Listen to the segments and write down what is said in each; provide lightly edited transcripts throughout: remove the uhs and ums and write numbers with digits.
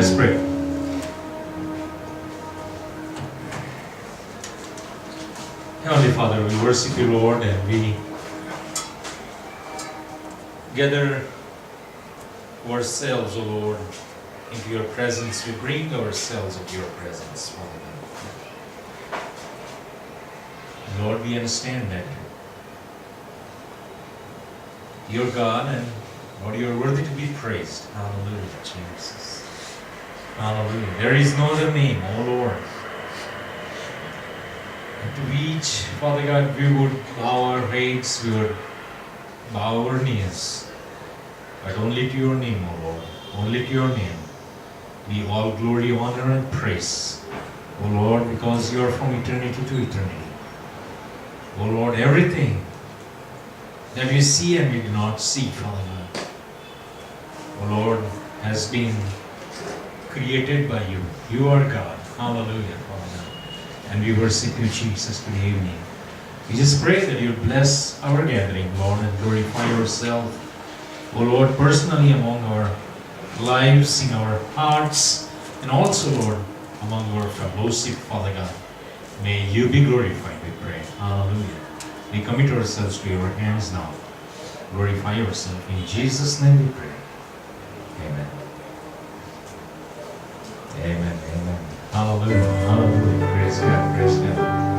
Let's pray. Heavenly Father, we worship you, Lord, and we gather ourselves, O Lord, into your presence. We bring ourselves into your presence, Father. Lord, we understand that you're God and Lord, you are worthy to be praised. Hallelujah, Jesus. Hallelujah. There is no other name, O Lord. And to which, Father God, we would bow our heads, we would bow our knees. But only to your name, O Lord. Only to your name. Be all glory, honor, and praise. O Lord, because you are from eternity to eternity. O Lord, everything that we see and we do not see, Father God, O Lord, has been created by you. You are God. Hallelujah, Father. And we worship you, Jesus, today evening. We just pray that you bless our gathering, Lord, and glorify yourself, O Lord, personally among our lives, in our hearts, and also, Lord, among our fellowship, Father God. May you be glorified, we pray. Hallelujah. We commit ourselves to your hands now. Glorify yourself. In Jesus' name we pray. Amen. Amen. Amen. Hallelujah. Hallelujah. Praise God. Praise God.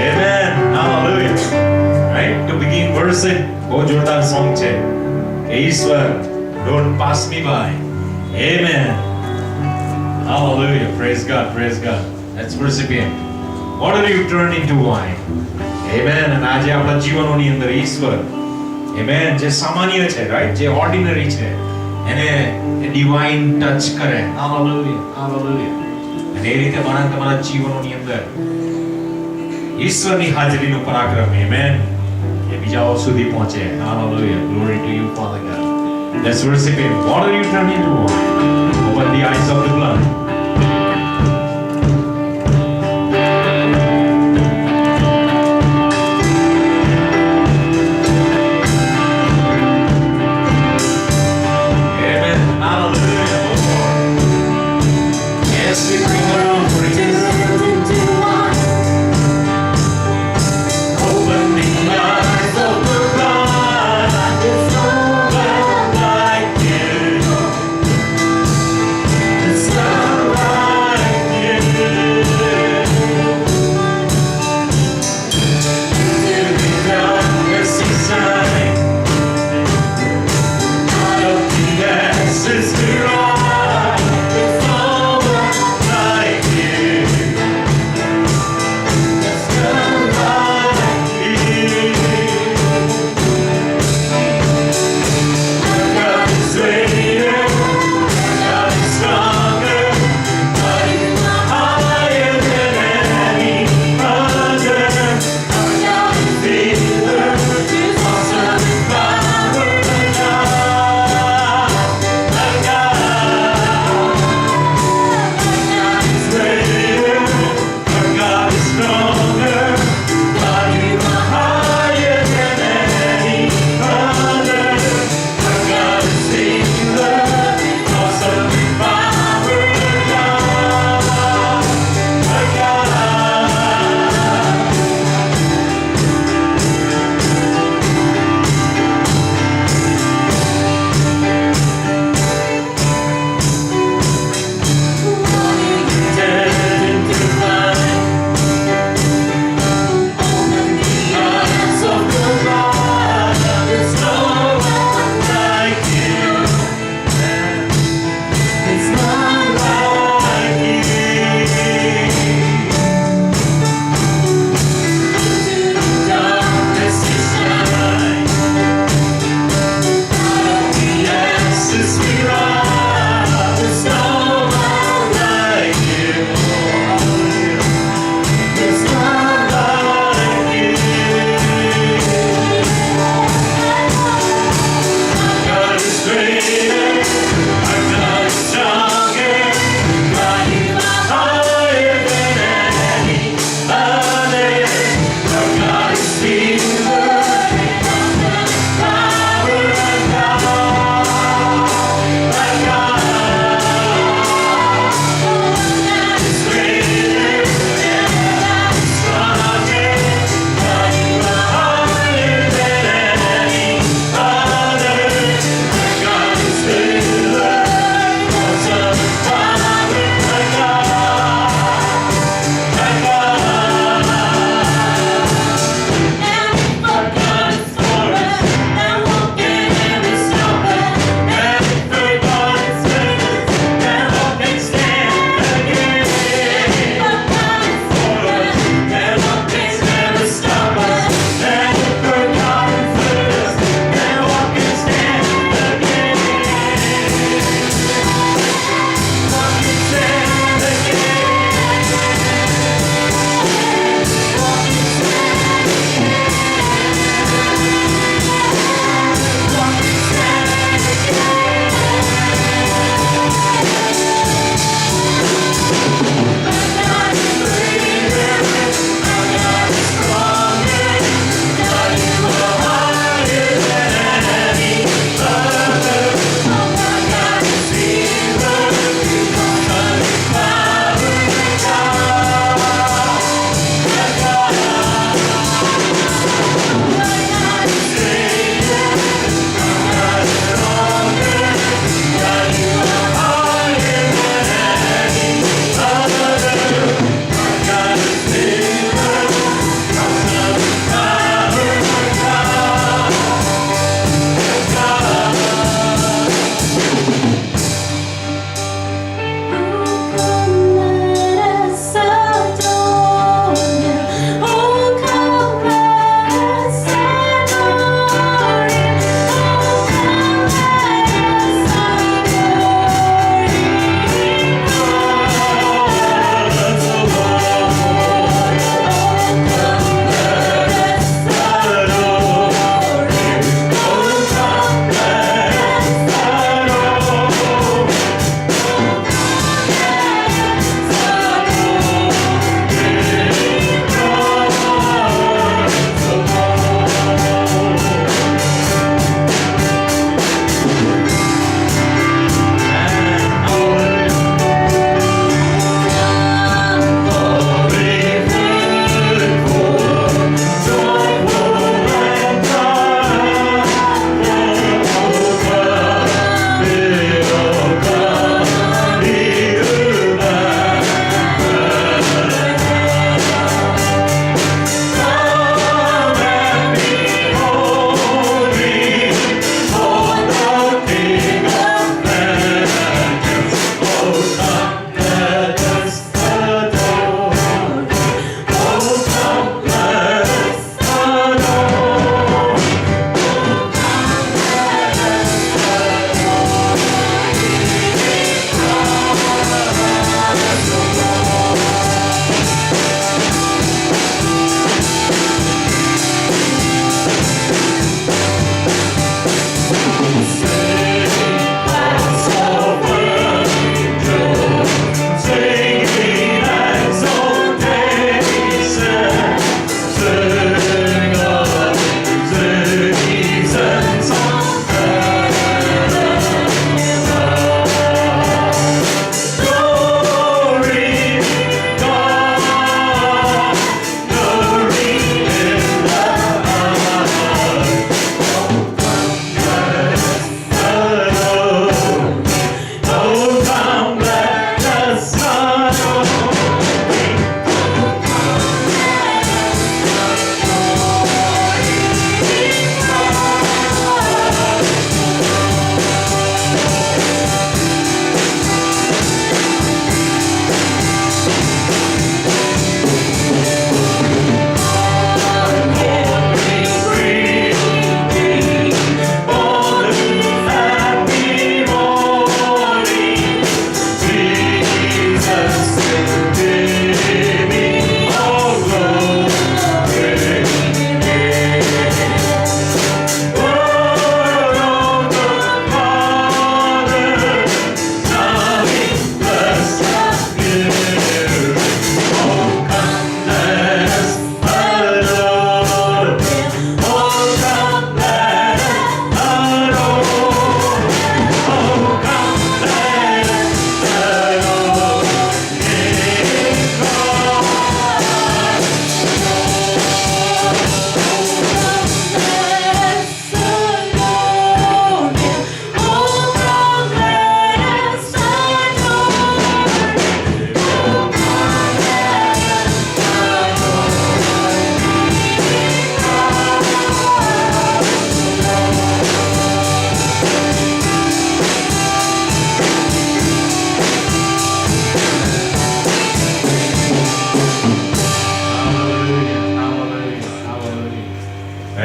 Amen. Hallelujah. Right? To begin worship, બહુ જોરદાર song છે. કે ઈશ્વર, don't pass me by. Amen. Hallelujah. Praise God. Praise God. Let's worship Him. Water you turn into wine. Amen. અને આજે આપણા જીવનોની અંદર ઈશ્વર, Amen, જે સામાન્ય છે, right? જે ordinary છે, એને divine touch કરે. Hallelujah. Hallelujah. અને એ રીતે મારા તમારા જીવનોની અંદર ઈશ્વરની હાજરીનું પરાક્રમ, Amen, એ બીજાઓ સુધી પહોંચે. Hallelujah. Glory to you, Father God. Let's worship Him. Water you turn into wine. Open the eyes of the blind. Amen. Hallelujah, Lord. Yes, we bring our offerings. Open the eyes of the blind. Like you. The sun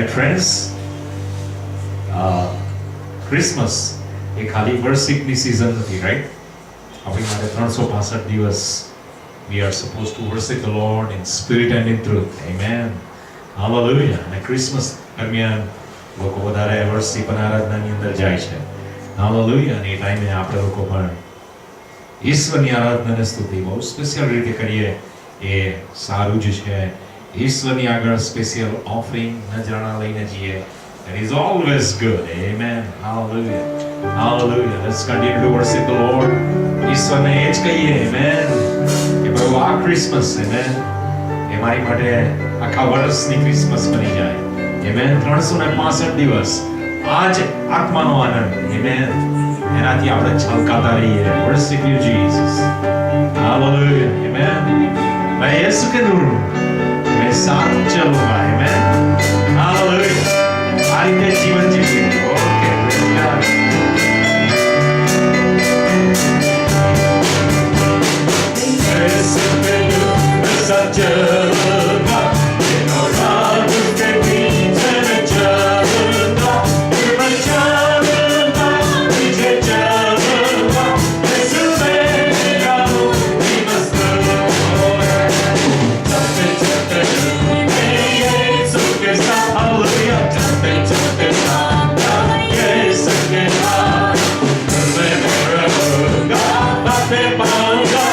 Right, friends? Christmas એ ખાલી વર્શિપની season નથી, right? આપણી માટે 365 દિવસ we are supposed to worship the Lord in spirit and in truth. Amen. Hallelujah. અને Christmas દરમિયાન લોકો વધારે વર્શિપ અને આરાધનાની અંદર જાય છે. Hallelujah. અને એ ટાઈમે આપણે લોકો પણ ઈશ્વરની આરાધના અને સ્તુતિ બહુ સ્પેશિયલ રીતે કરીએ એ સારું જ છે. ઈશ્વરની આગળ સ્પેશિયલ ઓફરિંગ નજરાણા લઈને જઈએ. That is always good. Amen. Hallelujah. Hallelujah. Let's continue to worship the Lord. ઈશ્વરને એ જ કહીએ. Amen. કે પ્રભુ આ ક્રિસમસ, Amen, એ મારી માટે આખા વર્ષની ક્રિસમસ બની જાય. Amen. 365 દિવસ આ જ આત્માનો આનંદ. Amen. એનાથી આપણે છલકાતા રહીએ. Worship you, Jesus. Hallelujah. Amen. मैं यीशु के नूर हूँ, मैं साथ चलूंगा. Amen. Hallelujah. આ રીતે જીવન જીવીએ. Okay, praise God. यीशु के नूर में साथ चलूंगा, दिनों रात उसके पीछे मैं चलूंगा. मैं चलूंगा, पीछे चलूंगा. यीशु मेरा मुक्ति मस्तूर है. चलते चलते मैं यीशु के साथ. Hallelujah. चलते चलते यीशु के साथ मैं रहूंगा. बातें पाऊंगा.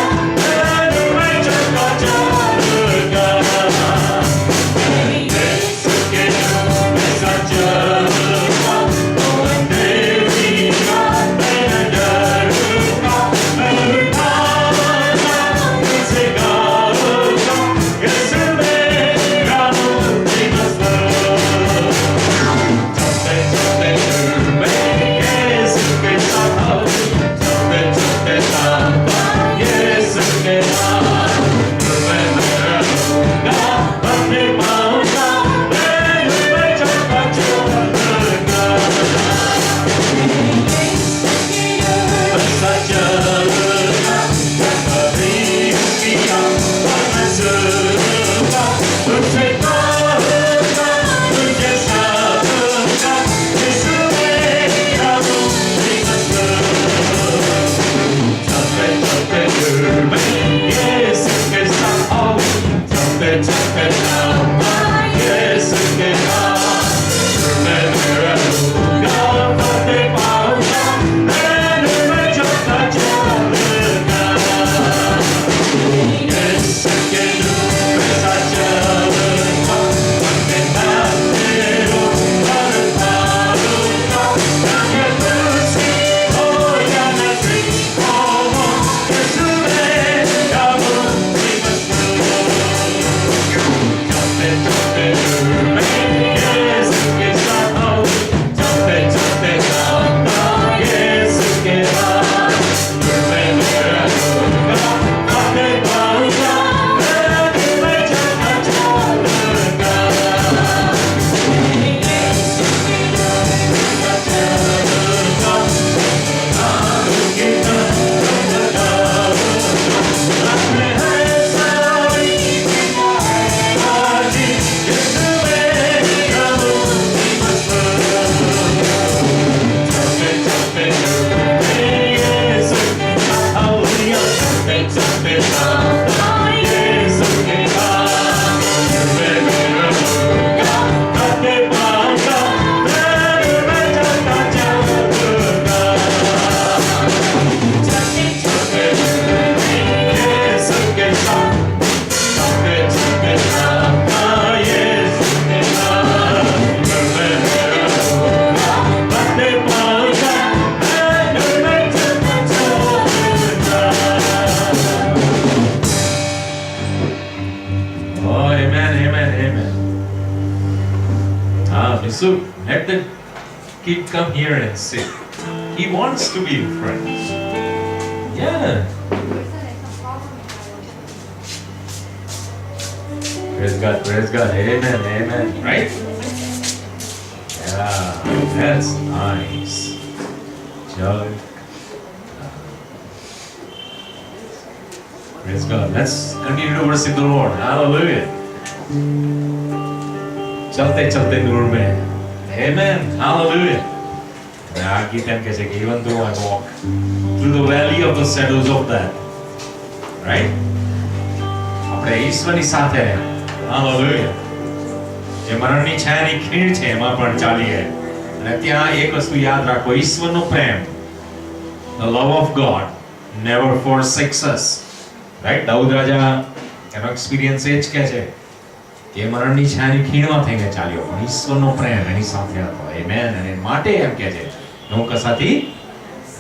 So let the kid come here and sit. He wants to be friends. Yeah. Praise God, praise God. Amen, amen. Right? Yeah, that's nice. Joy. Praise God. Let's continue to worship the Lord. Hallelujah. चलते चलते नूर में. Amen. Hallelujah. આ ગીત એમ કહે છે કે even though I walk through the valley of the shadows of death, right? આપણે ઈશ્વરની સાથે, Hallelujah, જે મરણની છાયાની ખીણ છે એમાં પણ ચાલીએ. અને ત્યાં એક વસ્તુ યાદ રાખો, ઈશ્વરનો પ્રેમ, the love of God never forsakes us, right? Dawood રાજા એનો એક્સપિરિયન્સ એ જ કહે છે કે મરણની છાયાની ખીણમાં થઈને ચાલ્યો પણ ઈશ્વરનો પ્રેમ એની સાથે હતો. Amen. અને માટે એમ કહે છે હું કશાથી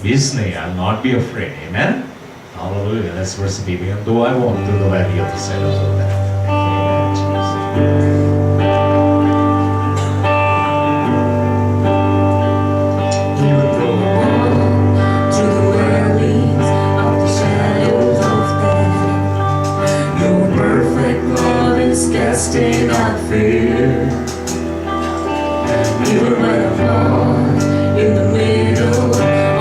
બીસ નહીં. I'll not be afraid. Amen. Hallelujah. Let's worship Him. Even though I walk through the valley of the shadows of death. Amen. Jesus. Casting out fear, even when I'm lost in the middle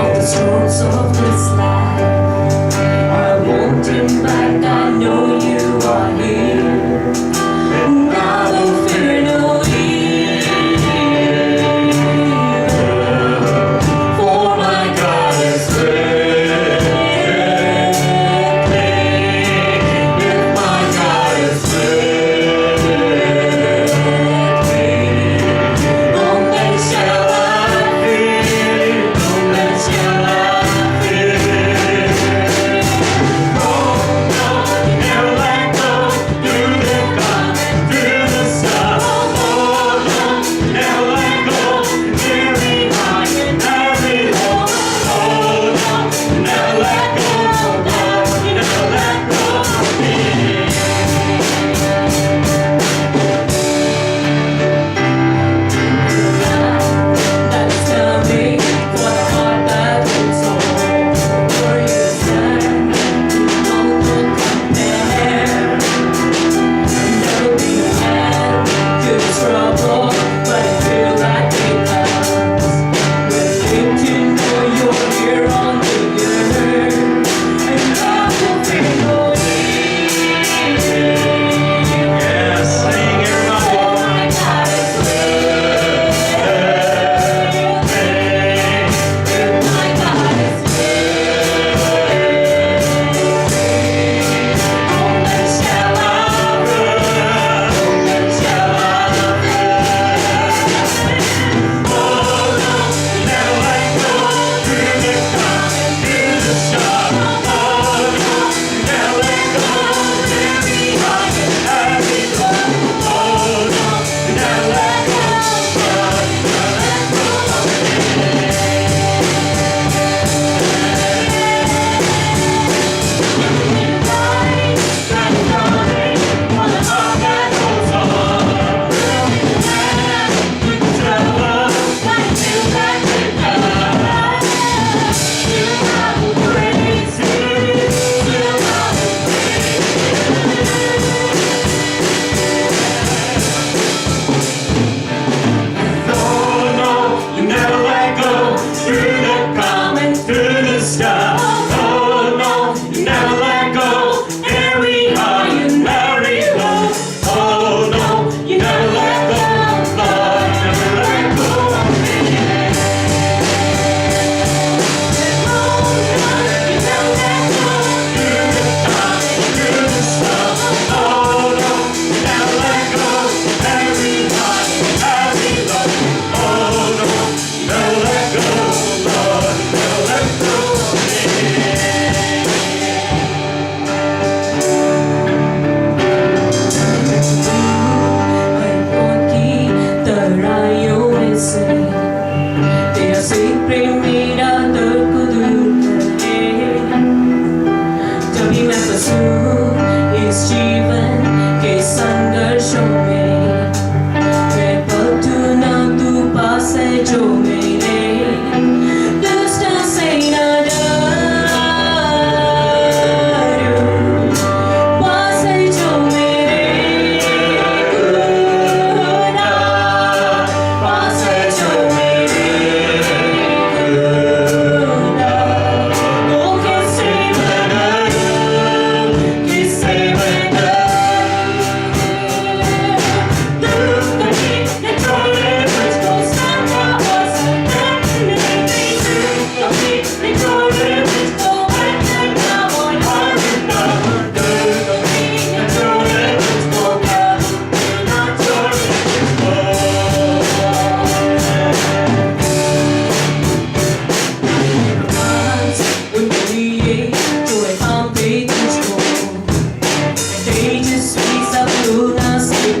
of the storms of this life, I won't turn back. I know you are here, and I will fear no evil, for my God is with me. If my God is with me, shall I fear?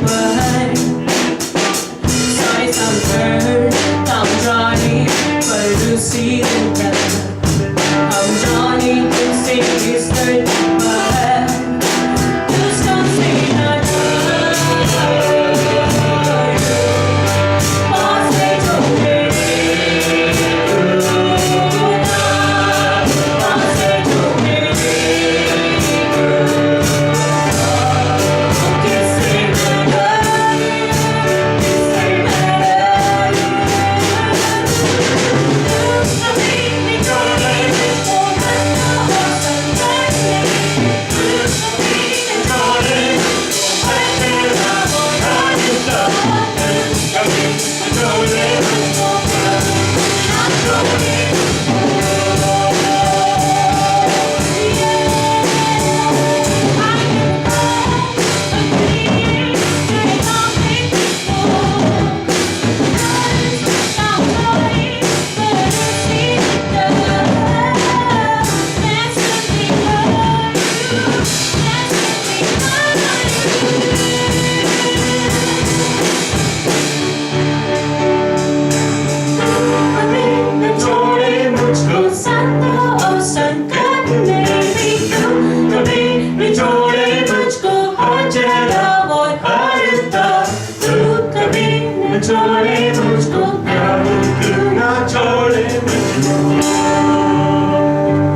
but sights unturned. I'm Johnny, but Lucy and Bella. I'm Johnny, can say his third, but who's gonna say not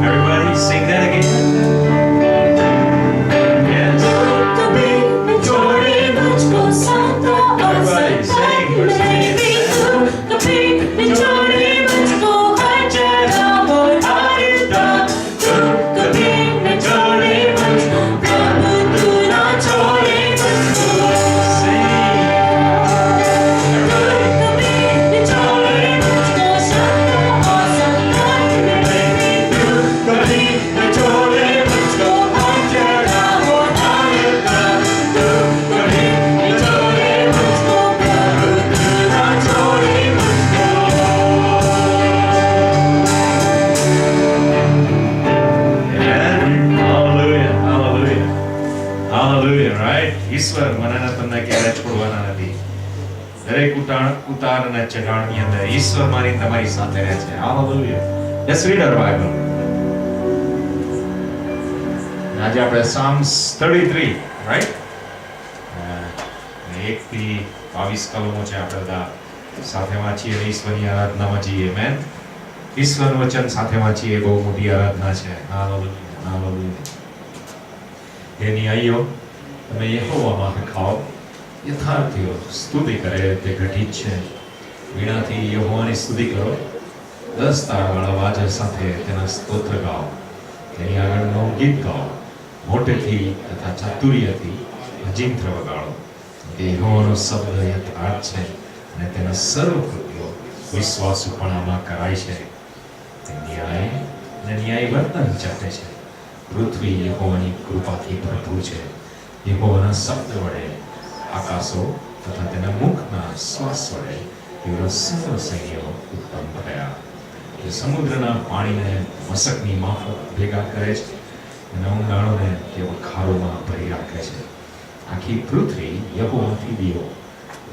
Everybody sing that again. Yes. Everybody ઈશ્વર મનાના તમને ક્યારે છોડવાના નથી. દરેક ઉતાર અને ચઢાણની અંદર ઈશ્વર મારી તમારી સાથે રહે છે. Hallelujah. Let's read our Bible. આજે આપણે Psalms 33, right? 1 થી 22 કલમો છે. આપણે બધા સાથે વાંચીએ, ઈશ્વરની આરાધનામાં જઈએ. આમેન. ઈશ્વરનું વચન સાથે વાંચીએ, બહુ મોટી આરાધના છે. હાલેલુયા. હાલેલુયા. હે ન્યાયીઓ, તમે યહોવામાં ખાઓ. યથાર્થીઓ સ્તુતિ કરે તે ઘટિત છે. વીણાથી યહોવાની સ્તુતિ કરો. 10 તાળવાળા વાજા સાથે તેના સ્તોત્ર ગાઓ. તેની આગળનું ગીત ગાઓ. મોટેથી તથા ચાતુર્યથી અજિંત્ર વગાડો. તે યહોવાનો શબ્દ યથાર્થ છે અને તેના સર્વ કૃત્યો વિશ્વાસુપણામાં કરાય છે. તે ન્યાય અને ન્યાય વર્તન ચાટે છે. પૃથ્વી યહોવાની કૃપાથી ભરપૂર છે. યહોવાના શબ્દ વડે આકાશો તથા તેના મુખના શ્વાસ વડે તેઓ સર્વ સૈન્યો ઉત્પન્ન થયા. તે સમુદ્રના પાણીને મશકની માફક ભેગા કરે છે અને ઊંડાણોને તેઓ ખારોમાં ભરી રાખે છે. આખી પૃથ્વી યહોવાથી દીવો.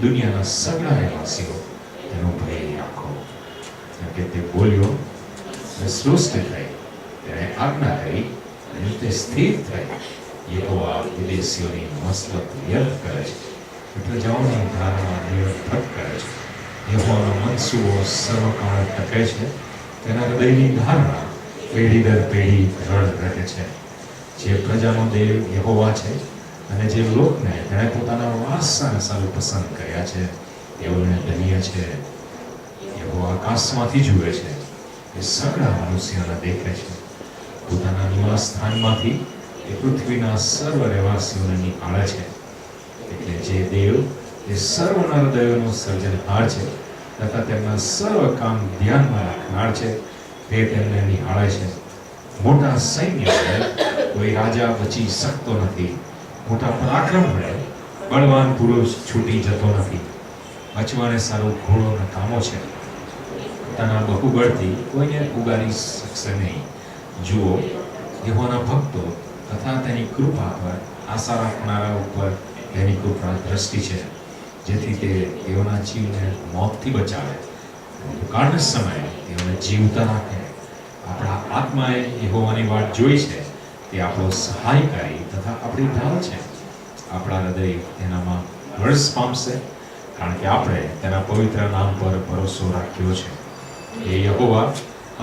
દુનિયાના સગળા રહેવાસીઓ તેનો ભય રાખો. કેમ કે તે બોલ્યો અને સૃષ્ટિ થઈ. તેણે આજ્ઞા કરી અને તે સ્થિર થઈ. યહોવા વિદેશીઓની મસલત વ્યર્થ કરે છે. પ્રજાઓની ધારણા નિરર્થક કરે છે. યહોવાનો મનસૂબો સર્વકાળ ટકે છે. તેના હૃદયની ધારણા પેઢી દર પેઢી દ્રઢ રહે છે. જે પ્રજાનો દેવ યહોવા છે અને જે લોકને તેણે પોતાના વારસાને સારું પસંદ કર્યા છે તેઓને ધન્ય છે. યહોવા આકાશમાંથી જુએ છે. એ સગળા મનુષ્યોને દેખે છે. પોતાના નિવાસ સ્થાનમાંથી એ પૃથ્વીના સર્વ રહેવાસીઓને નિહાળે છે. એટલે જે દેવ એ સર્વના હૃદયોનો સર્જનહાર છે તથા તેમના સર્વ કામ ધ્યાનમાં રાખનાર છે તે તેમને નિહાળે છે. મોટા સૈન્ય વડે કોઈ રાજા બચી શકતો નથી. મોટા પરાક્રમ વડે બળવાન પુરુષ છૂટી જતો નથી. બચવાને સારું ઘોડો નકામો છે. પોતાના બહુબળથી કોઈને ઉગારી શકશે નહીં. જુઓ, યહોવાના ભક્તો તથા તેની કૃપા પર આશા રાખનારા ઉપર તેની કૃપા દ્રષ્ટિ છે, જેથી તે તેઓના જીવને મોતથી બચાવે, દુકાળના સમયે તેઓને જીવતા રાખે. આપણા આત્માએ યહોવાની વાટ જોઈ છે. તે આપણો સહાયકારી તથા આપણી ઢાલ છે. આપણા હૃદય તેનામાં હર્ષ પામશે, કારણ કે આપણે તેના પવિત્ર નામ પર ભરોસો રાખ્યો છે. એ યહોવા,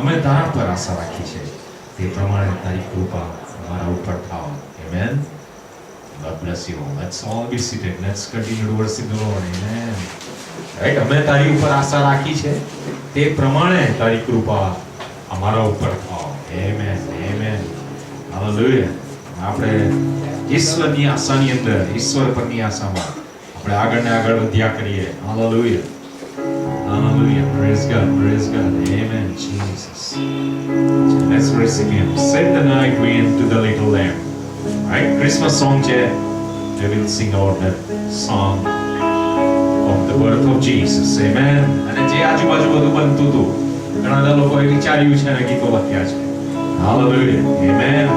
અમે તારા પર આશા રાખી છે. તે પ્રમાણે તારી કૃપા અમારા ઉપર થાવ. Amen. God bless you all. Let's all be seated. Let's continue to worship the Lord. Amen. Right? અમે તારી ઉપર આશા રાખી છે. તે પ્રમાણે તારી કૃપા અમારા ઉપર થાવ. Amen. Amen. Hallelujah. આપણે ઈશ્વરની આશાની અંદર, ઈશ્વર પરની આશામાં આપણે આગળ ને આગળ વધ્યા કરીએ. Hallelujah. Hallelujah. Praise God. Praise God. Amen. Jesus. Let's worship Him. Set the night wind to the little lamb. Right? Christmas song છે. We will sing about that song of the birth of Jesus. Amen. અને જે આજુબાજુ બધું બનતું હતું, ઘણા બધા લોકોએ વિચાર્યું છે અને ગીતો લખ્યા છે. Hallelujah. Amen.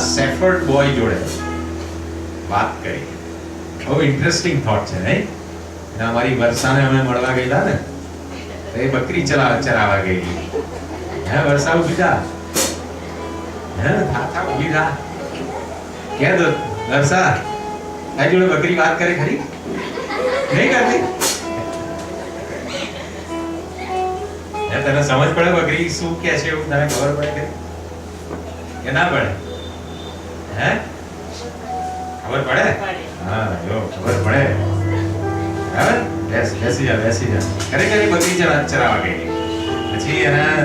શેફર્ડ બોય જોડે વાત કરી. બહુ ઇન્ટરેસ્ટિંગ થોટ છે નહીં? અને અમારી વર્ષાને અમે મળવા ગયેલા ને, એ બકરી ચરાવવા ગયેલી. હે વર્ષા ઉભી થા, હે થા ઉભી થા. કે વર્ષા તારી જોડે બકરી વાત કરે ખરી? નહીં કરતી? તને સમજ પડે બકરી શું કે છે એવું તને ખબર પડે કે ના પડે? હે ખબર પડે? હા જો ખબર પડે. બરાબર બેસી જા ખરેખર બકરી ચરાવા ગઈ પછી એના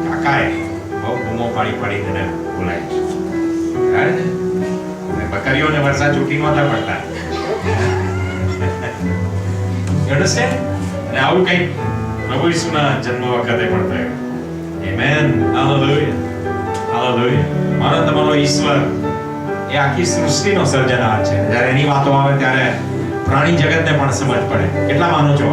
કાકાએ બહુ બૂમો પાડી એને બોલાવી. બરાબર ને બકરીઓને વરસાદ ચૂંટી નહોતા પડતા. અને આવું કંઈક પ્રભુ ઈસુના જન્મ વખતે પણ થયું. આમેન. Hallelujah hallelujah. મારો તમારો ઈશ્વર એ આખી સૃષ્ટિનો સર્જનહાર છે. જ્યારે એની વાતો આવે ત્યારે પ્રાણી જગતને પણ સમજ પડે. કેટલા માનો છો?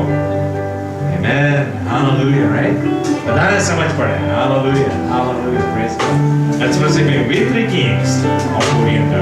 આમેન. હાલેલુયા. રાઈટ? બધાને સમજ પડે. Hallelujah hallelujah. Praise God. Let's worship him with three Kings of Orient. Oh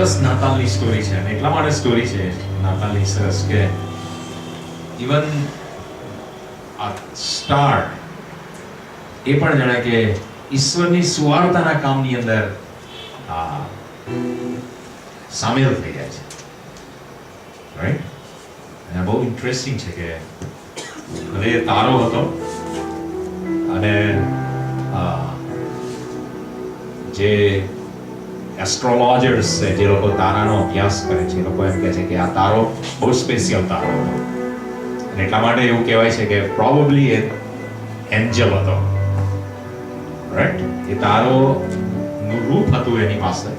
સરસ નાતાલની સ્ટોરી છે અને એટલા માટે સ્ટોરી છે નાતાલની સરસ કે ઇવન આ સ્ટાર એ પણ જાણે કે ઈશ્વરની સુવાર્તાના કામની અંદર સામેલ થઈ જાય છે, રાઈટ? અને બહુ ઇન્ટરેસ્ટિંગ છે કે હવે એ તારો હતો અને જે એસ્ટ્રોલોજર્સ છે, જે લોકો તારાનો અભ્યાસ કરે છે, એ લોકો એમ કહે છે કે આ તારો બહુ સ્પેશિયલ તારો હતો અને એટલા માટે એવું કહેવાય છે કે પ્રોબેબલી એ એન્જલ હતો, રાઈટ? એ તારોનું રૂપ હતું એની પાસે,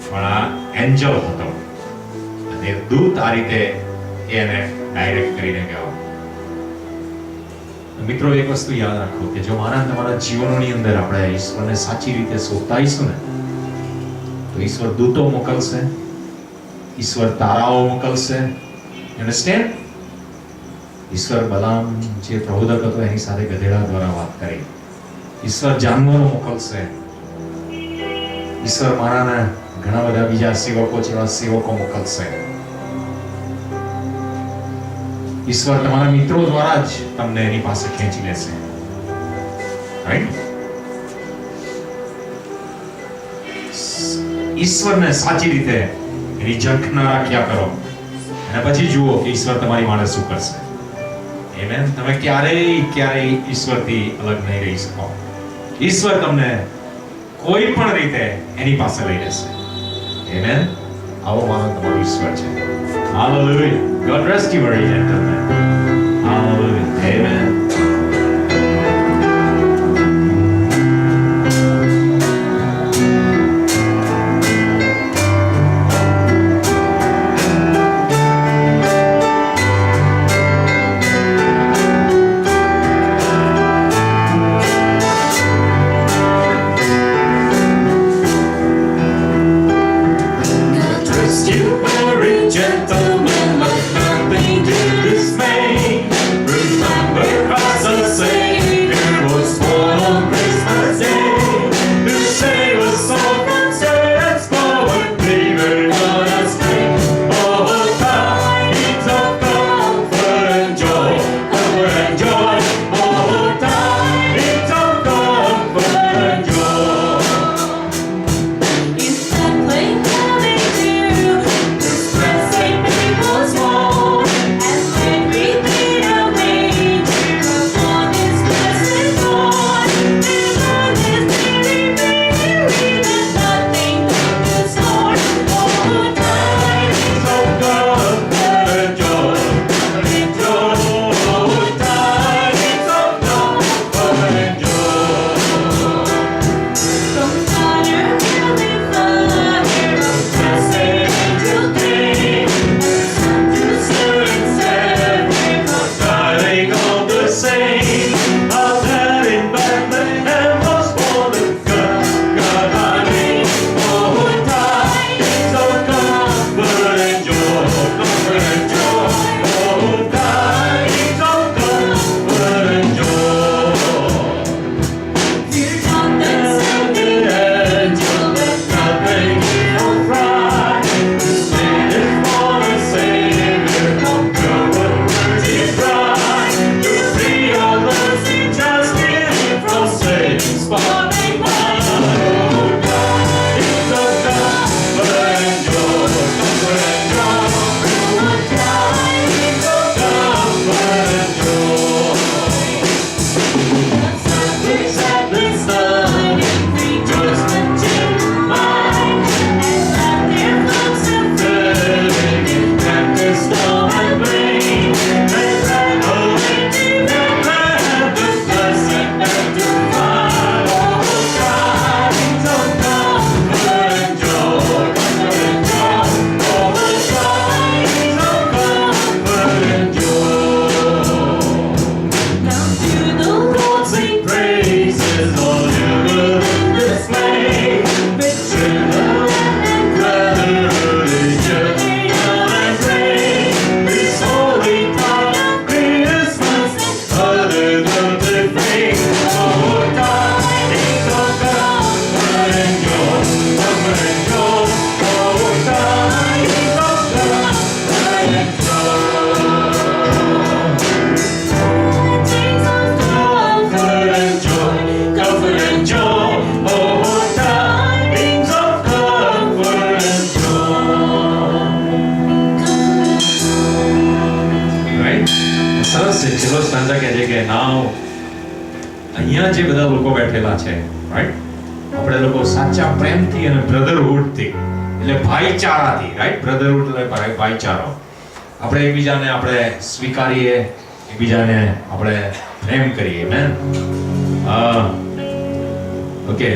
પણ આ એન્જલ હતો અને દૂત આ રીતે એને ડાયરેક્ટ કરીને ગયો. મિત્રો, એક વસ્તુ યાદ રાખો કે જો મારા તમારા જીવનોની અંદર આપણે ઈશ્વરને સાચી રીતે શોધતા આવીશું ને, તો ઈશ્વર દૂતો મોકલશે, ઈશ્વર તારાઓ મોકલશે. અન્ડરસ્ટેન્ડ? ઈશ્વર બલામ જે પ્રબોધક હતો એની સાથે ગધેડા દ્વારા વાત કરી. ઈશ્વર જાનવરો મોકલશે. ઈશ્વર મારાના ઘણા બધા બીજા સેવકો જેવા સેવકો મોકલશે. ઈશ્વર તમારા મિત્રો દ્વારા જ તમને એની પાસે ખેંચી લેશે, રાઈટ? ઈશ્વરને સાચી રીતે એની ઝંખના રાખ્યા કરો અને પછી જુઓ કે ઈશ્વર તમારી માટે શું કરશે. આમેન. તમે ક્યારેય ઈશ્વરથી અલગ નહીં રહી શકો. ઈશ્વર તમને કોઈ પણ રીતે એની પાસે લઈ લેશે. આમેન. આવો માનો તમારો ઈશ્વર છે. Hallelujah. God rest you, very gentlemen. Hallelujah. Amen. God rest you, very gentlemen, let nothing to dismay. અહીંયા જે બધા લોકો બેઠેલા છે, રાઈટ, આપણે લોકો સાચા પ્રેમથી અને બ્રધરહુડથી, એટલે ભાઈચારાથી, રાઈટ, બ્રધરહુડ એટલે ભાઈચારો, આપણે એકબીજાને આપણે સ્વીકારીએ, એકબીજાને આપણે પ્રેમ કરીએ. મેન ઓકે,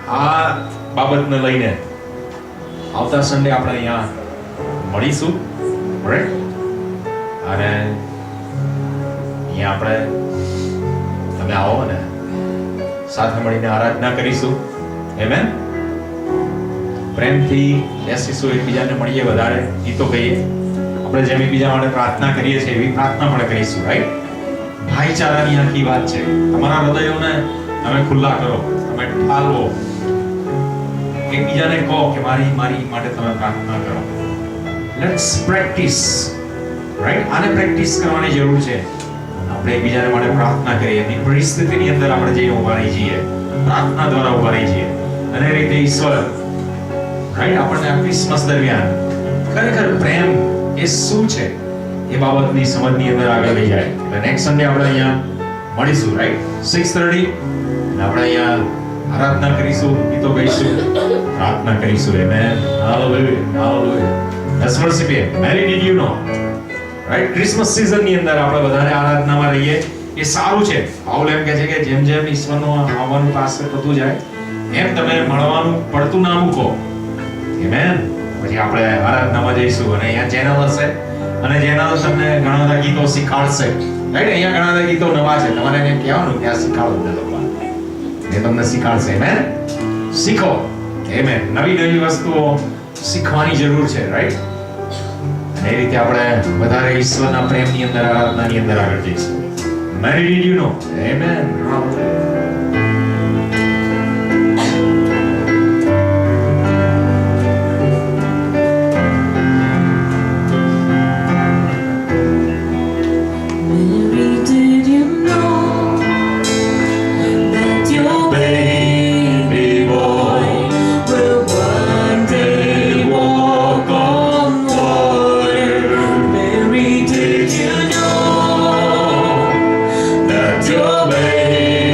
આ બાબતને લઈને આવતા સન્ડે આપણે અહીંયા મળીશું, રાઈટ, અને અહીંયા આપણે તમે આવો ને સાથે મળીને આરાધના કરીશું. આમેન. પ્રેમથી બેસીશું, એકબીજાને મળીએ, વધારે ગીતો કહીએ, આપણે જેમ એકબીજા માટે પ્રાર્થના કરીએ છીએ એવી પ્રાર્થના પણ કરીશું, રાઈટ. ભાઈચારાની આખી વાત છે. તમારા હૃદયોને તમે ખુલ્લા કરો, તમે ઠાલવો, એકબીજાને કહો કે મારી માટે તમે પ્રાર્થના કરો. Let's practice, right. આને પ્રેક્ટિસ કરવાની જરૂર છે. આપણે એકબીજાને માટે પ્રાર્થના કરીએ, એની પરિસ્થિતિની અંદર આપણે જઈને ઉભા રહી જઈએ, પ્રાર્થના દ્વારા ઉભા રહી જઈએ, અને એ રીતે ઈશ્વર, રાઈટ, આપણને આ ક્રિસમસ દરમિયાન ખરેખર પ્રેમ એ શું છે એ બાબતની સમજની અંદર આગળ લઈ જાય. એટલે નેક્સ્ટ સન્ડે આપણે અહીંયા મળીશું, રાઈટ, 6:30, અને આપણે અહીંયા આરાધના કરીશું, ગીતો ગાઈશું, પ્રાર્થના કરીશું. Amen. Hallelujah, hallelujah. Let's worship him. Mary did you know, right, Christmas સિઝનની અંદર આપણે વધારે આરાધનામાં રહીએ એ સારું છે. પાઉલ એમ કહે છે કે જેમ જેમ ઈશ્વરનો આવવાનું પાસે થતું જાય એમ તમે મળવાનું પડતું ના મૂકો. આમેન. પછી આપણે આરાધનામાં જઈશું, અને અહીંયા ચેનલ હશે, અને ચેનલ તમને ઘણા બધા ગીતો શીખવાડશે, રાઈટ. અહીંયા ઘણા બધા ગીતો નવા છે, તમારે એને કહેવાનું કે આ શીખવાડો બધા લોકો, એ તમને શીખવાડશે. આમેન. શીખો. આમેન. નવી વસ્તુઓ શીખવાની જરૂર છે, રાઈટ. એ રીતે આપણે વધારે ઈશ્વરના પ્રેમની અંદર, આરાધનાની અંદર આગળ જઈશું. Mary did you know. Amen. Your baby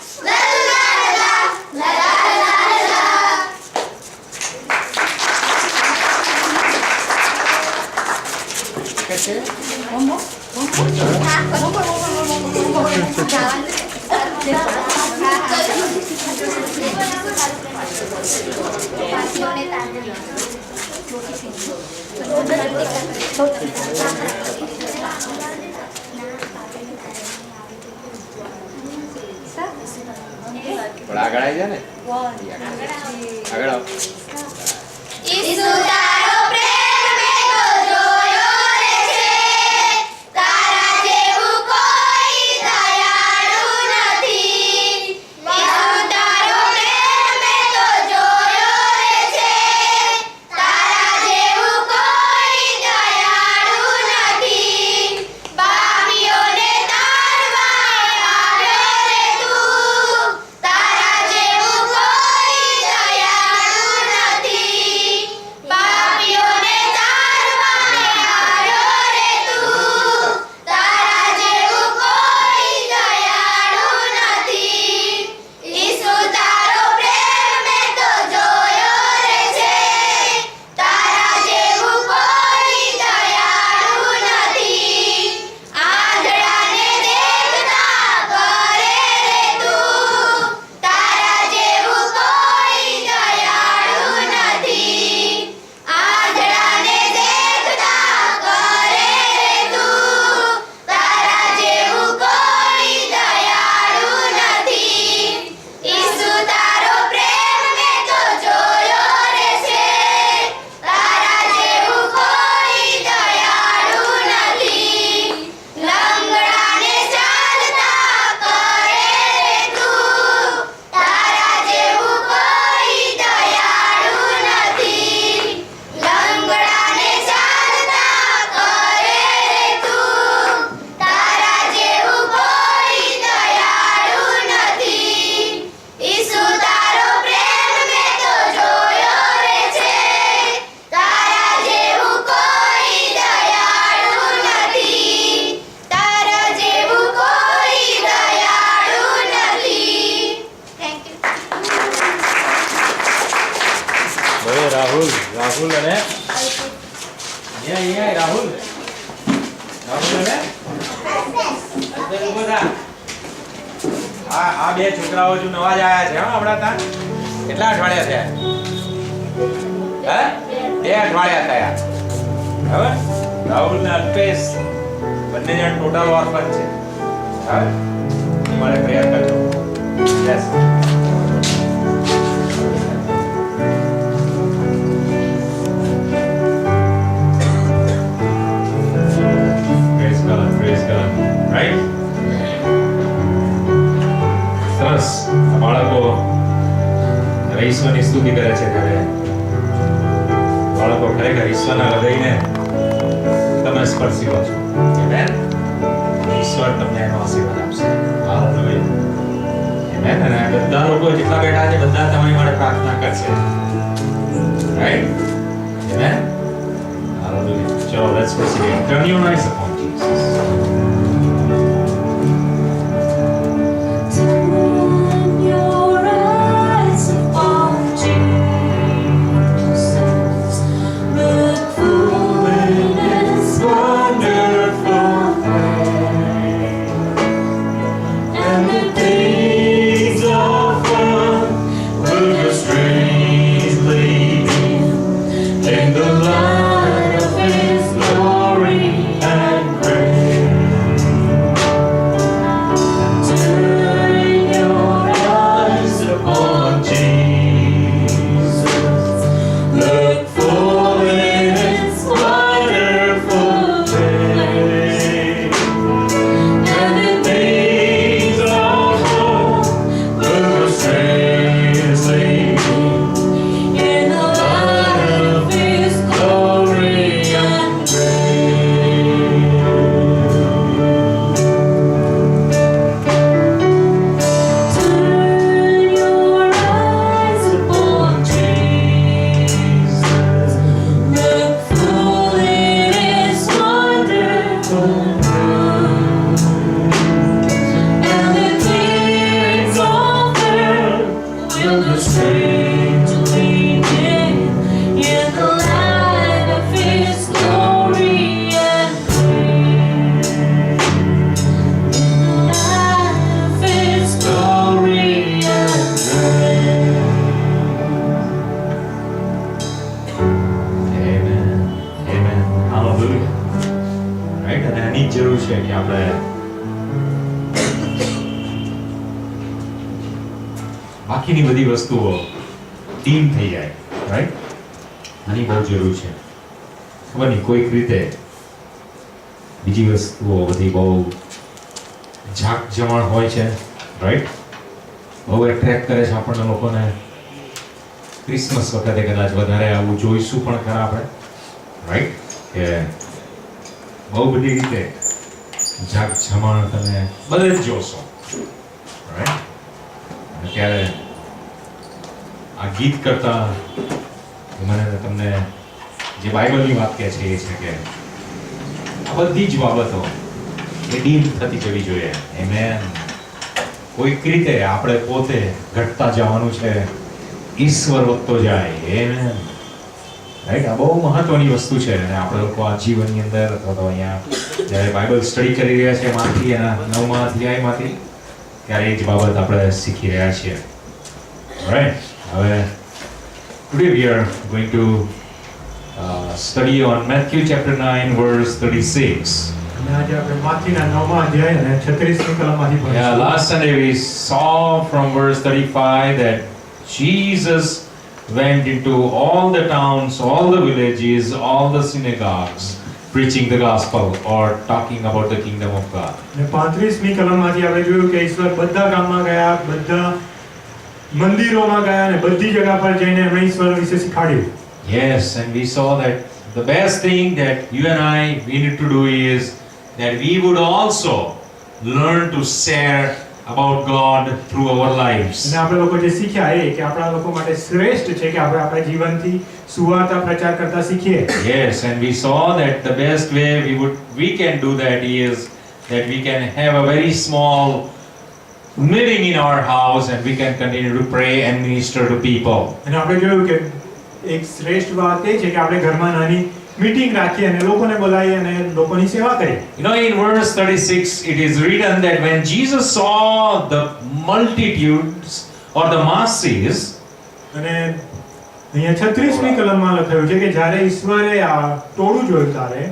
પણ આગળ આવી જાય ને આગળ આવો ઈસુ તારો પ્રેમ મેં તો જોયો રે છે તારા જેવું કોઈ દયાળુ રાહુલ અને રાહુલ અને અંદર ઊભો થા. આ બે છોકરાઓ જો નવા જ આયા છે હા આપણા ત્યાં. કેટલા અઠવાડિયા થયા? હે 2 અઠવાડિયા થયા. હવે રાહુલ ને અલ્પેશ બંને જણ ટોટલ ઓર્ફન છે. હવે તમારે પ્રેયર કરજો. યસ. Praise God. Right? સરસ. આ બાળકો ઈશ્વરની સ્તુતિ કરે છે ઘરે. બાળકો ખરેખર ઈશ્વરના હૃદયને તમે સ્પર્શી લો છો. Amen. ઈશ્વર તમને એનો આશીર્વાદ આપશે. હાલેલુયા. Amen. અને બધા લોકો જેટલા બેઠા છે બધા તમારી માટે પ્રાર્થના કરશે. Right? Amen. Hallelujah. So let's proceed. Turn your eyes upon Jesus. Turn your eyes upon Jesus. Look full in His wonderful face, and the days of fun will go strangely dim in the light of His glory and grace. Turn your eyes upon Jesus. Look full in His wonderful face, and the days of hope will go strangely dim in the light of His glory and grace. Turn your eyes upon Jesus. Look full in His wonderful face, and the things of earth will go strangely dim in the light of His glory and grace. In the light of His glory and grace. Amen. Amen. Hallelujah. Right? અને આની જ જરૂર છે કે આપણે બાકીની બધી વસ્તુઓ ટીમ થઈ જાય. રાઈટ? આની બહુ જરૂર છે. ખબર નહીં કોઈક રીતે બીજી વસ્તુઓ બધી બહુ ઝાકઝમાળ હોય છે. રાઈટ? બહુ એટ્રેક્ટ કરે છે આપણને લોકોને. ક્રિસમસ વખતે કદાચ વધારે આવું જોઈશું પણ ખરા આપણે. રાઈટ? કે બહુ બધી રીતે ઝાકઝમાળ તમે બધે જ જોશો. રાઈટ? અને ત્યારે આ ગીત કરતા મને તમને જે બાઇબલની વાત કહે છે એ છે કે આ બધી જ બાબતો એ ડીલ થતી જવી જોઈએ. Amen. કોઈક રીતે આપણે પોતે ઘટતા જવાનું છે, ઈશ્વર વધતો જાય. Amen. રાઈટ? આ બહુ મહત્વની વસ્તુ છે અને આપણે લોકો આ જીવનની અંદર અથવા તો અહીંયા જ્યારે બાઇબલ સ્ટડી કરી રહ્યા છીએ માંથી એના 9મા અધ્યાયમાંથી ત્યારે એ જ બાબત આપણે શીખી રહ્યા છીએ. રાઈટ? હવે today we are going to study on Matthew chapter 9 verse 36. અને આજે આપણે માથીના 9મા અધ્યાય અને 36મી કલમમાંથી Yeah, ભણીશું. last Sunday we saw from verse 35 that Jesus went into all the towns, all the villages, all the synagogues, preaching the gospel or talking about the kingdom of God. અને 35મી કલમમાંથી આપણે જોયું કે ઈશ્વર બધા ગામમાં ગયા, બધા મંદિરોમાં ગયા અને બધી જગ્યા પર જઈને એમણે ઈશ્વર વિશે શીખવાડ્યું. Yes, and we saw that the best thing that you and I we need to do is that we would also learn to share about God through our lives. અને આપણે લોકો જે શીખ્યા એ કે આપણા લોકો માટે શ્રેષ્ઠ છે કે આપણે આપણા જીવનથી સુવાર્તા પ્રચાર કરતા શીખીએ. Yes, and we saw that the best way we can do that is that we can have a very small meeting in our house and we can continue to pray and minister to people. અને આપણે જોયું કે એક શ્રેષ્ઠ વાત એ છે કે આપણે ઘરમાં નાની મીટિંગ રાખીએ અને લોકોને બોલાવીએ અને લોકોની સેવા કરીએ. You know, in verse 36, it is written that when Jesus saw the multitudes or the masses, અને અહીંયા 36મી કલમમાં લખાયું છે કે જ્યારે ઈશ્વરે આ ટોળું જોયું ત્યારે,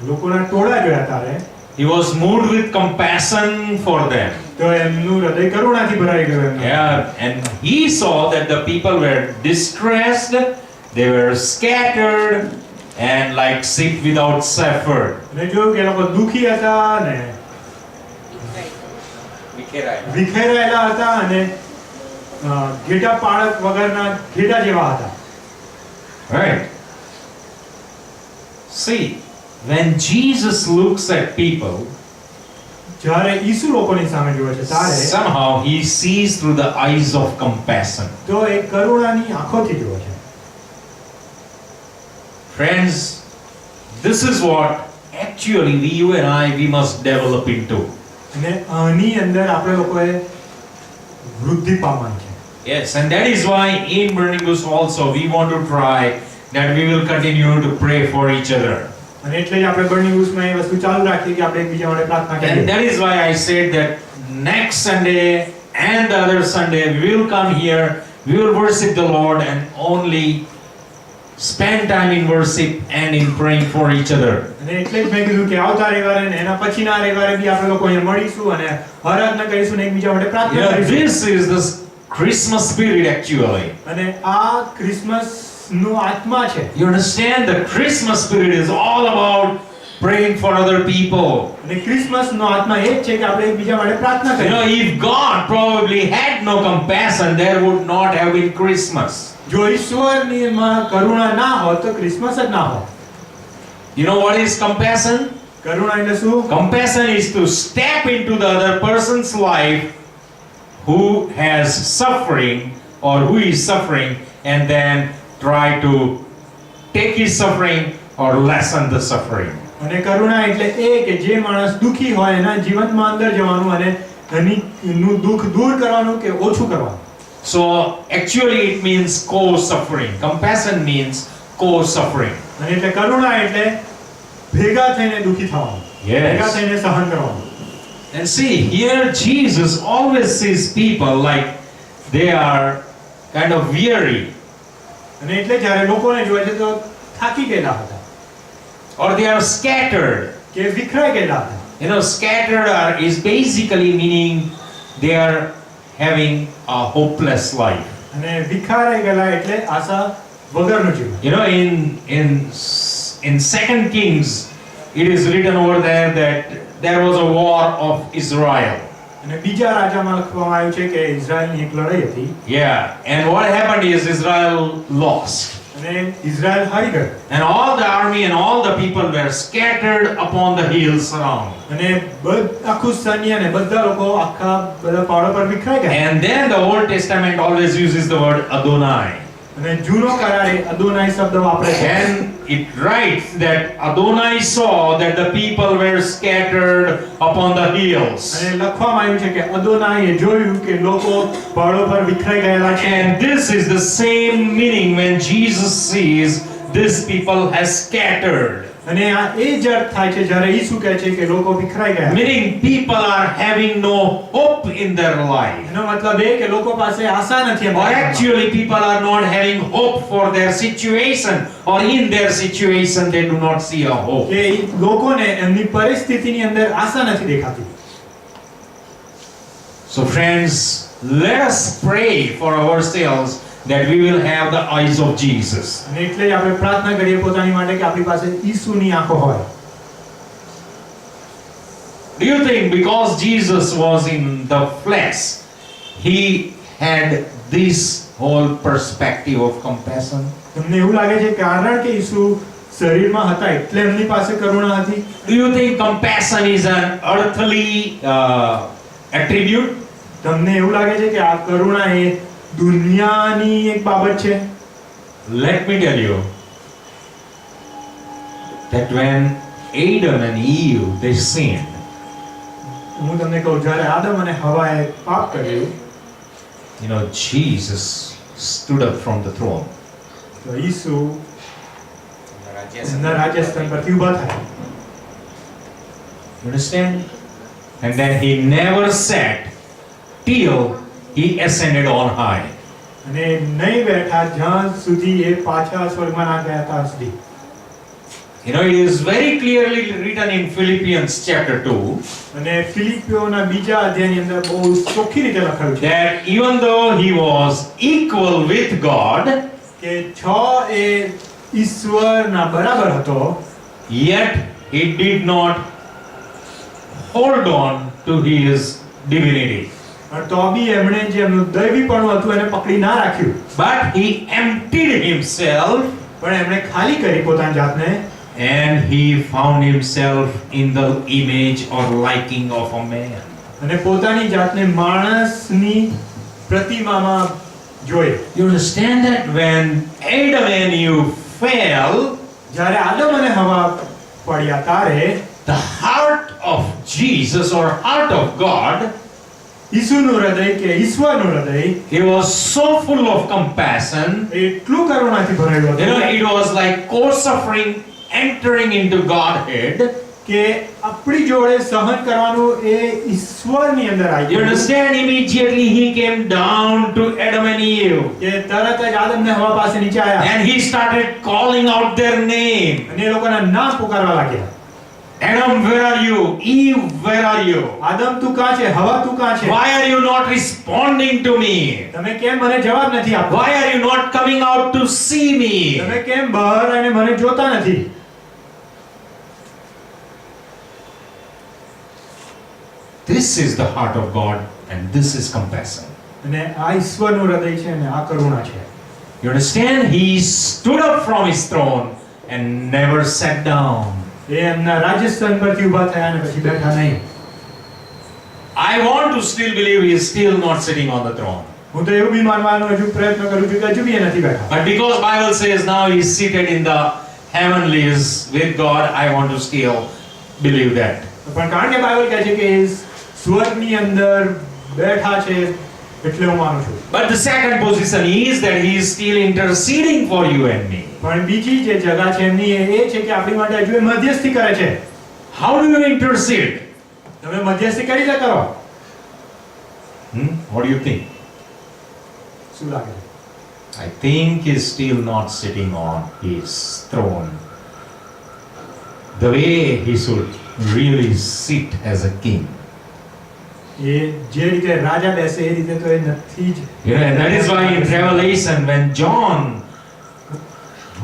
લોકોના ટોળા જોયા ત્યારે, he was moved with compassion for them. તો એમનું હૃદય કરુણાથી ભરાઈ ગયું એમનું. Yeah, and he saw that the people were distressed, they were scattered, and like sheep without shepherd. અને જોયું કે એ લોકો દુઃખી હતા અને વિખેરાયેલા હતા અને ઘેટા પાળક વગરના ઘેટા જેવા હતા. Right? See, when Jesus looks at people, જ્યારે ઈસુ લોકોની સામે જોવે છે ત્યારે somehow he sees through the eyes of compassion. તો એ કરુણાની આંખોથી જોવે છે. Friends, this is what actually you and we must develop into. અને આની અંદર આપણે લોકોએ વૃદ્ધિ પામવાની છે. Yes, and that is why in Burning Bush also we want to try that we will continue to pray for each other. અને એટલે જ આપણે બર્નિંગ બુશમાં એ વસ્તુ ચાલુ રાખીએ કે આપણે એકબીજા માટે પ્રાર્થના And કરીએ. that is why I said that next Sunday and the other Sunday we will come here, we will worship the Lord and only spend time in worship and in praying for each other. અને એટલે જ મેં કીધું કે આવતા રવિવારે ને એના પછીના રવિવારે બી આપણે લોકો અહીંયા મળીશું અને આરાધના કરીશું ને એકબીજા માટે પ્રાર્થના Yeah, કરીશું. this is the Christmas spirit actually. અને આ ક્રિસમસનો આત્મા છે. You understand, the Christmas spirit is all about praying for other people. અને ક્રિસમસનો આત્મા એ જ છે કે આપણે એકબીજા માટે પ્રાર્થના You know, કરીએ. if God probably had no compassion, there would not have been Christmas. જો ઈશ્વરની માં કરુણા ના હોત તો ક્રિસમસ જ ના હોત. You know what is compassion? કરુણા એટલે શું? Compassion is to step into the other person's life who has suffering or who is suffering and then try to take his suffering or lessen the suffering. અને કરુણા એટલે એ કે જે માણસ દુખી હોય એના જીવનમાં અંદર જવાનું અને એનું દુઃખ દૂર કરવાનું કે ઓછું કરવાનું. So actually it means co-suffering. Compassion means co-suffering. અને એટલે કરુણા એટલે ભેગા થઈને દુખી થવાનું. Yes. ભેગા થઈને સહન કરવાનું. And see, here Jesus always sees people like they are kind of weary અને એટલે જ્યારે લોકોને જોવે છે તો થાકી ગયેલા હતા or they are scattered. કે વિખરાઈ ગયેલા હતા. You know, scattered is basically meaning they are having a hopeless life. અને વિખરાઈ ગયેલા એટલે આશા વગરનું જીવન. You know, in 2 Kings, it is written over there that there was a war of Israel. અને બીજા રાજામાં લખવામાં આવ્યું છે કે ઇઝરાયલની એક લડાઈ હતી Yeah, and what happened is Israel lost. અને ઇઝરાયલ હારી ગયો. And all the army and all the people were scattered upon the hills around. અને આખું સૈન્ય અને બધા લોકો આખા બધા પહાડો પર વિખરાઈ ગયા. And then the Old Testament always uses the word Adonai. અને જૂનો કરારે અદોનાઈ શબ્દ વાપરે છે. And it writes that Adonai saw that the people were scattered upon the hills. અને લખવામાં આવ્યું છે કે અદોનાઈએ જોયું કે લોકો પહાડો પર વિખરાઈ ગયેલા છે. And this is the same meaning when Jesus sees these people as scattered. અને આ એ જ અર્થ થાય છે જ્યારે ઈસુ કહે છે કે લોકો વિખરાઈ ગયા. Meaning people are having no hope in their life. એનો મતલબ એ કે લોકો પાસે આશા નથી Or એમના જીવનમાં. actually people are not having hope for their situation, or in their situation they do not see a hope. કે ઈ લોકોને એમની પરિસ્થિતિની અંદર આશા નથી દેખાતી. So friends, let us pray for ourselves that we will have the eyes of Jesus. અને એટલે જ આપણે પ્રાર્થના કરીએ પોતાની માટે કે આપણી પાસે ઈસુની આંખો હોય. Do you think because Jesus was in the flesh, he had this whole perspective of compassion? તમને એવું લાગે છે કારણ કે ઈસુ શરીરમાં હતા એટલે એમની પાસે કરુણા હતી? Do you think compassion is an earthly attribute? તમને એવું લાગે છે કે આ કરુણા એ દુનિયાની એક બાબત છે? Let me tell you that when Adam and Eve they sinned, હું તમને કહું જ્યારે આદમ અને હવાએ પાપ કર્યું you know, Jesus stood up from the throne. તો ઈસુ એમના રાજસ્થાન પરથી ઊભા થાય. You understand? And then he never sat till he ascended on high. અને નહીં બેઠા જ્યાં સુધી એ પાછા સ્વર્ગમાં ના ગયા ત્યાં સુધી. You know, it is very clearly written in Philippians chapter 2 અને ફિલિપીઓના બીજા અધ્યાયની અંદર બહુ ચોખ્ખી રીતે લખાયું છે that even though he was equal with God, કે છ એ ઈશ્વરના બરાબર હતો, yet he did not hold on to his divinity. પણ તો બી એમણે જે એમનું દૈવીપણું હતું એને પકડી ના રાખ્યું, But he emptied himself પણ એમણે ખાલી કરી પોતાની જાતને, and he found himself in the image or liking of a man. અને પોતાની જાતને માણસની પ્રતિમામાં જોઈ. You understand that when Adam and Eve fell, જ્યારે આદમ અને હવા પડ્યા ત્યારે the heart of Jesus or heart of God, ઈસુનું હૃદય કે ઈશ્વરનું હૃદય it was so full of compassion. એટલું કરુણાથી ભરેલું You know, હતું it was like co-suffering entering into Godhead. કે આપણી જોડે સહન કરવાનું એ ઈશ્વરની અંદર આવી You ગયું. understand? Immediately he came down to Adam and Eve કે તરત જ આદમ ને હવા પાસે નીચે આયા and he started calling out their name. અને એ લોકોના નામ પુકારવા લાગ્યા. Adam, where are you? Eve, where are you? Adam તું કાં છે? હવા તું કાં છે? Why are you not responding to me? તમે કેમ મને જવાબ નથી આપતા? Why are you not coming out to see me? તમે કેમ બહાર આવીને મને જોતા નથી? This is the heart of God and this is compassion. અને આ ઈશ્વરનું હૃદય છે અને આ કરુણા છે. You understand? He stood up from his throne and never sat down. એ એમના રાજસ્થાન પરથી ઊભા થયા અને પછી બેઠા નહીં. I want to still believe he is still not sitting on the throne. હું તો એવું બી માનવાનો હજુ પ્રયત્ન કરું છું કે હજુ બી એ નથી બેઠા. But because Bible says now he is seated in the heavenlies with God, I want to still believe that. પણ કારણ કે બાઇબલ કહે છે કે એ સ્વર્ગની અંદર બેઠા છે એટલે હું માનું છું. But the second position is that he is still interceding for you and me. પણ બીજી જે જગા છે એમની એ છે કે આપણી માટે હજુ એ મધ્યસ્થી કરે છે. How do you intercede? તમે મધ્યસ્થી કઈ રીતે કરો? What do you think? શું લાગે? I think he is still not sitting on his throne the way he should really sit as a king. એ જે રીતે રાજા બેસે એ રીતે તો એ નથી જ. Yeah, and that is why in Revelation when John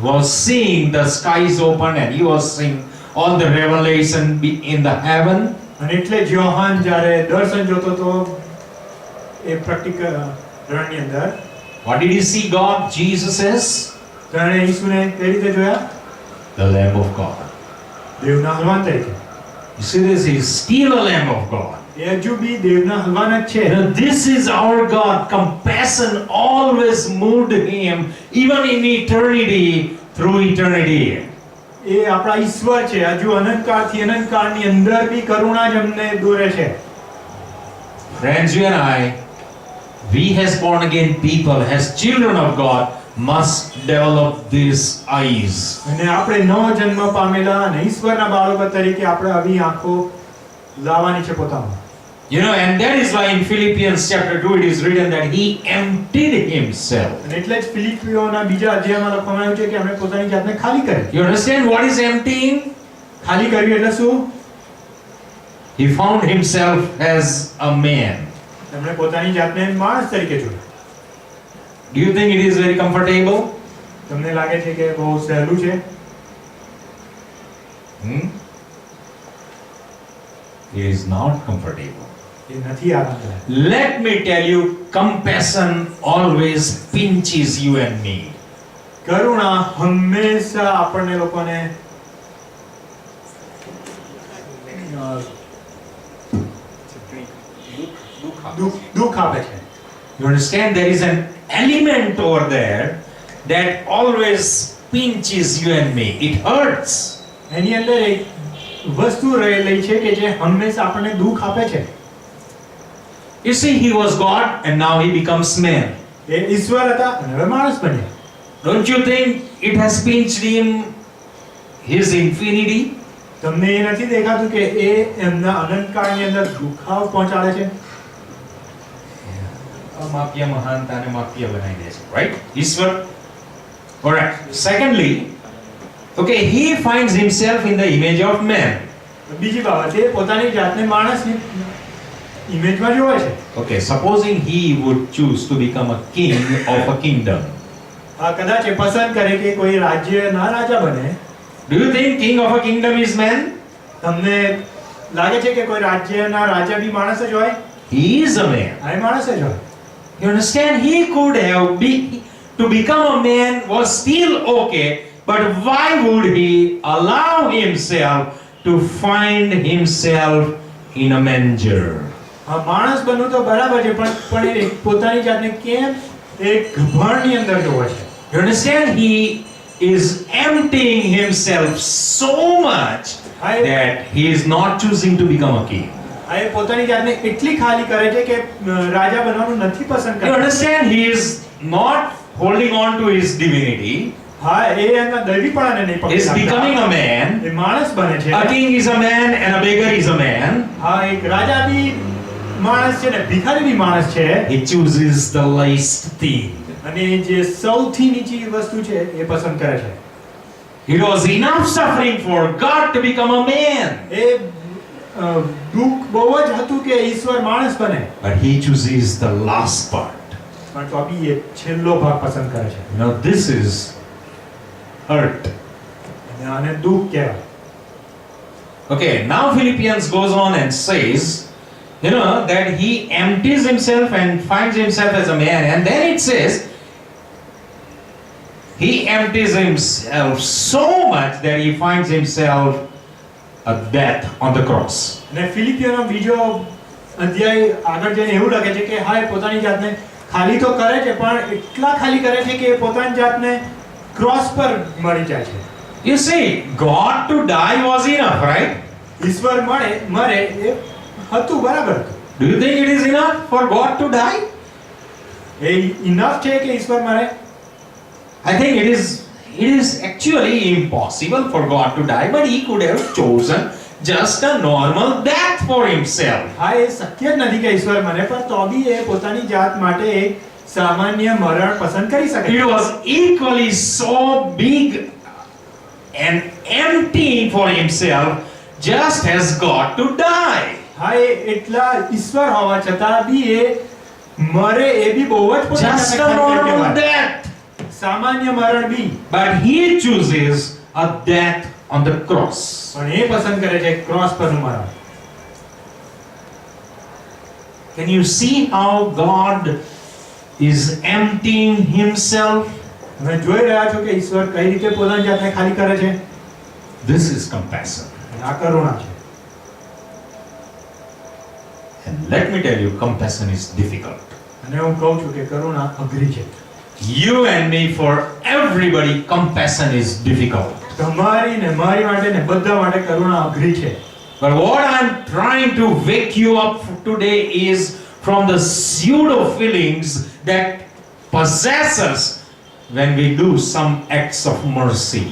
was seeing the skies open and he was seeing all the revelation in the heaven, અને એટલે જ યોહાન જ્યારે દર્શન જોતો તો એ પ્રકટીકરણની અંદર what did he see God? Jesus as તેણે ઈસુને કઈ રીતે જોયા? the Lamb of God. દેવના હલવાન તરીકે. You see this, he is still a Lamb of God. એ હજુ બી દેવના હલવાન જ છે. You know, this is our God. Compassion always moved him, even in eternity, through eternity. એ આપણા ઈશ્વર છે. હજુ અનંતકાળથી અનંતકાળની અંદર બી કરુણા જ અમને દોરે છે. Friends, you and I, we as born again people, as children of God, must develop these eyes. અને આપણે નવો જન્મ પામેલા અને ઈશ્વરના બાળકો તરીકે આપણે આવી આંખો લાવવાની છે પોતામાં. You know, and that is why in Philippians chapter 2 it is written that he emptied himself. અને એટલે જ ફિલિપીઓના બીજા અધ્યાયમાં લખવામાં આવ્યું છે કે અમે પોતાની જાતને ખાલી કરી. You understand what is emptying? ખાલી કરવી એટલે શું? He found himself as a man. એમણે પોતાની જાતને માણસ તરીકે જોઈ. Do you think it is very comfortable? તમને લાગે છે કે બહુ સહેલું છે? It is not comfortable. એ નથી આરામદાયક. Let me tell you, compassion always pinches you and me. કરુણા હંમેશા આપણને લોકોને દુઃખ આપે છે. You understand? There is an element over there that always pinches you and me. It hurts. એની અંદર એક વસ્તુ રહેલી છે કે જે હંમેશા આપણને દુઃખ આપે છે. You see, he was God and now he becomes man. એ ઈશ્વર હતા અને હવે માણસ બન્યા. Don't you think it has pinched him his infinity? તમને એ નથી દેખાતું કે એ એમના અનંતકાળની અંદર દુખાવ પહોંચાડે છે? માપ્ય મહાનતાને માપ્ય બનાવી દે છે, right? ઈશ્વર. Alright. Secondly, okay, he finds himself in the image of man. બીજી બાબત, એ પોતાની જાતને માણસની ઇમેજમાં જોવે છે. Okay, supposing he would choose to become a king of a kingdom. કદાચ એ પસંદ કરે કે કોઈ રાજ્યના રાજા બને. Do you think king of a kingdom is man? તમને લાગે છે કે કોઈ રાજ્યના રાજા બી માણસ જ હોય? He is a man. આ એ માણસ જ હોય. You understand? He could have to become a man was still okay, but why would he allow himself to find himself in a manger? માણસ બનવું તો બરાબર છે, પણ એ પોતાની જાતને કેમ એક ગભાણની અંદર જોવે છે? You understand? He is emptying himself so much that he is not choosing to become a king. આ એ પોતાની જાતને એટલી ખાલી કરે છે કે રાજા બનવાનું નથી પસંદ You કરતો. understand? He is not holding on to his divinity. હા, એ એના દૈવીપણાને નહીં He is પકડી becoming રાખતા. a man. એ માણસ બને છે. A king is a man and a beggar is a man. હા, એક રાજા બી માણસ છે ને ભિખારી બી માણસ છે. He chooses the least thing. અને જે સૌથી નીચી વસ્તુ છે એ પસંદ કરે છે. It was enough suffering for God to become a man. એ દુઃખ બહુ જ હતું કે ઈશ્વર માણસ બને, But he chooses the last part. પણ તો બી એ છેલ્લો ભાગ પસંદ કરે છે. Now this is hurt. અને આને દુઃખ કહેવાય. Okay, now Philippians goes on and says, that he empties himself and finds himself as a man. And then it says, he empties himself so much that he finds himself a death on the cross. અને ફિલિપિયોનો બીજો અધ્યાય આગળ જઈને એવું લખે છે કે હા, એ પોતાની જાતને ખાલી તો કરે છે, પણ એટલા ખાલી કરે છે કે એ પોતાની જાતને ક્રોસ પર મરી જાય છે. You see, God to die was enough, right? ઈશ્વર મરે એ હતું, બરાબર હતું. Do you think it is enough for God to die? A enough છે કે ઈશ્વર મરે? I think it is actually impossible for God to die, but he could have chosen just a normal death for himself. હા, એ શક્ય જ નથી કે ઈશ્વર મરે, પણ તો બી એ પોતાની જાત માટે એક સામાન્ય મરણ પસંદ કરી શકે. It was equally so big and emptying for himself just as God to die. હા, એ એટલા ઈશ્વર હોવા છતાં બી એ મરે એ બી બહુ જ પોતાની Just જાતને a ખાલી normal કહેવાય. death. સામાન્ય મરણ બી. But he chooses a death on the cross. પણ એ પસંદ કરે છે ક્રોસ પરનું મરણ. Can you see how God is emptying himself? તમે જોઈ રહ્યા છો કે ઈશ્વર કઈ રીતે પોતાની જાતને ખાલી કરે છે? This is compassion. આ કરુણા છે. And let me tell you, compassion is difficult. અને હું કહું છું કે કરુણા અઘરી છે. You and me, for everybody, compassion is difficult. તમારી ને મારી માટે ને બધા માટે કરુણા અઘરી છે. But what I'm trying to wake you up today is from the pseudo feelings that possess us when we do some acts of mercy.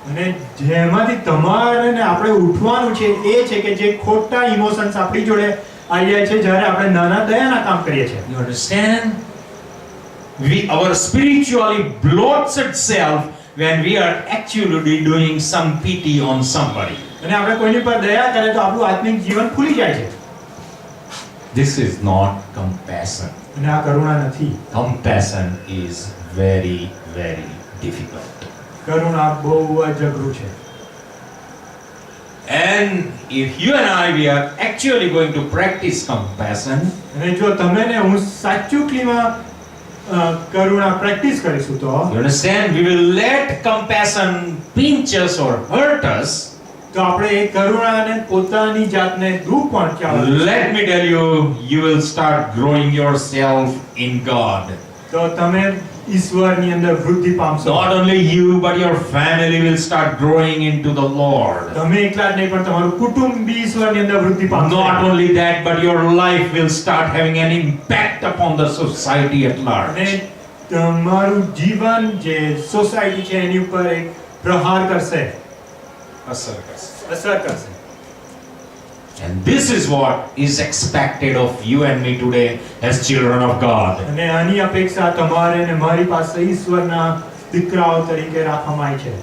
અને જેમાંથી તમારે ને આપણે ઉઠવાનું છે એ છે કે જે ખોટા ઇમોશન્સ આપણી જોડે આવી જાય છે જ્યારે આપણે નાના દયાના કામ કરીએ છીએ. You understand? Our spiritually bloats itself when we are actually doing some pity on somebody. અને આપણે કોઈની પર દયા કરે તો આપણું આત્મિક જીવન ખુલી જાય છે. This is not compassion. અને આ કરુણા નથી. Compassion is very, very difficult. કરુણા બહુ જ અઘરું છે. And if you and I, we are actually going to practice compassion, અને જો તમે ને હું સાચુકલીમાં કરુણા પ્રેક્ટિસ કરીશું તો you understand, we will let compassion pinch us or hurt us. તો આપણે એ કરુણાને પોતાની જાતને દુઃખ પહોંચાડે. Let me tell you, you will start growing yourself in God. તો તમે ઈશ્વરની અંદર વૃદ્ધિ પામશો. Not only you, but your family will start growing into the Lord. તમે એકલા જ નહીં પણ તમારું કુટુંબ બી ઈશ્વરની અંદર વૃદ્ધિ પામશે. Not only that, but your life will start having an impact upon the society at large. અને તમારું જીવન જે સોસાયટી છે એની ઉપર એક પ્રહાર કરશે, અસર કરશે. And this is what is expected of you and me today as children of God. અને આની અપેક્ષા તમારે અને મારી પાસે ઈશ્વરના દીકરાઓ તરીકે રાખવામાં આવી છે.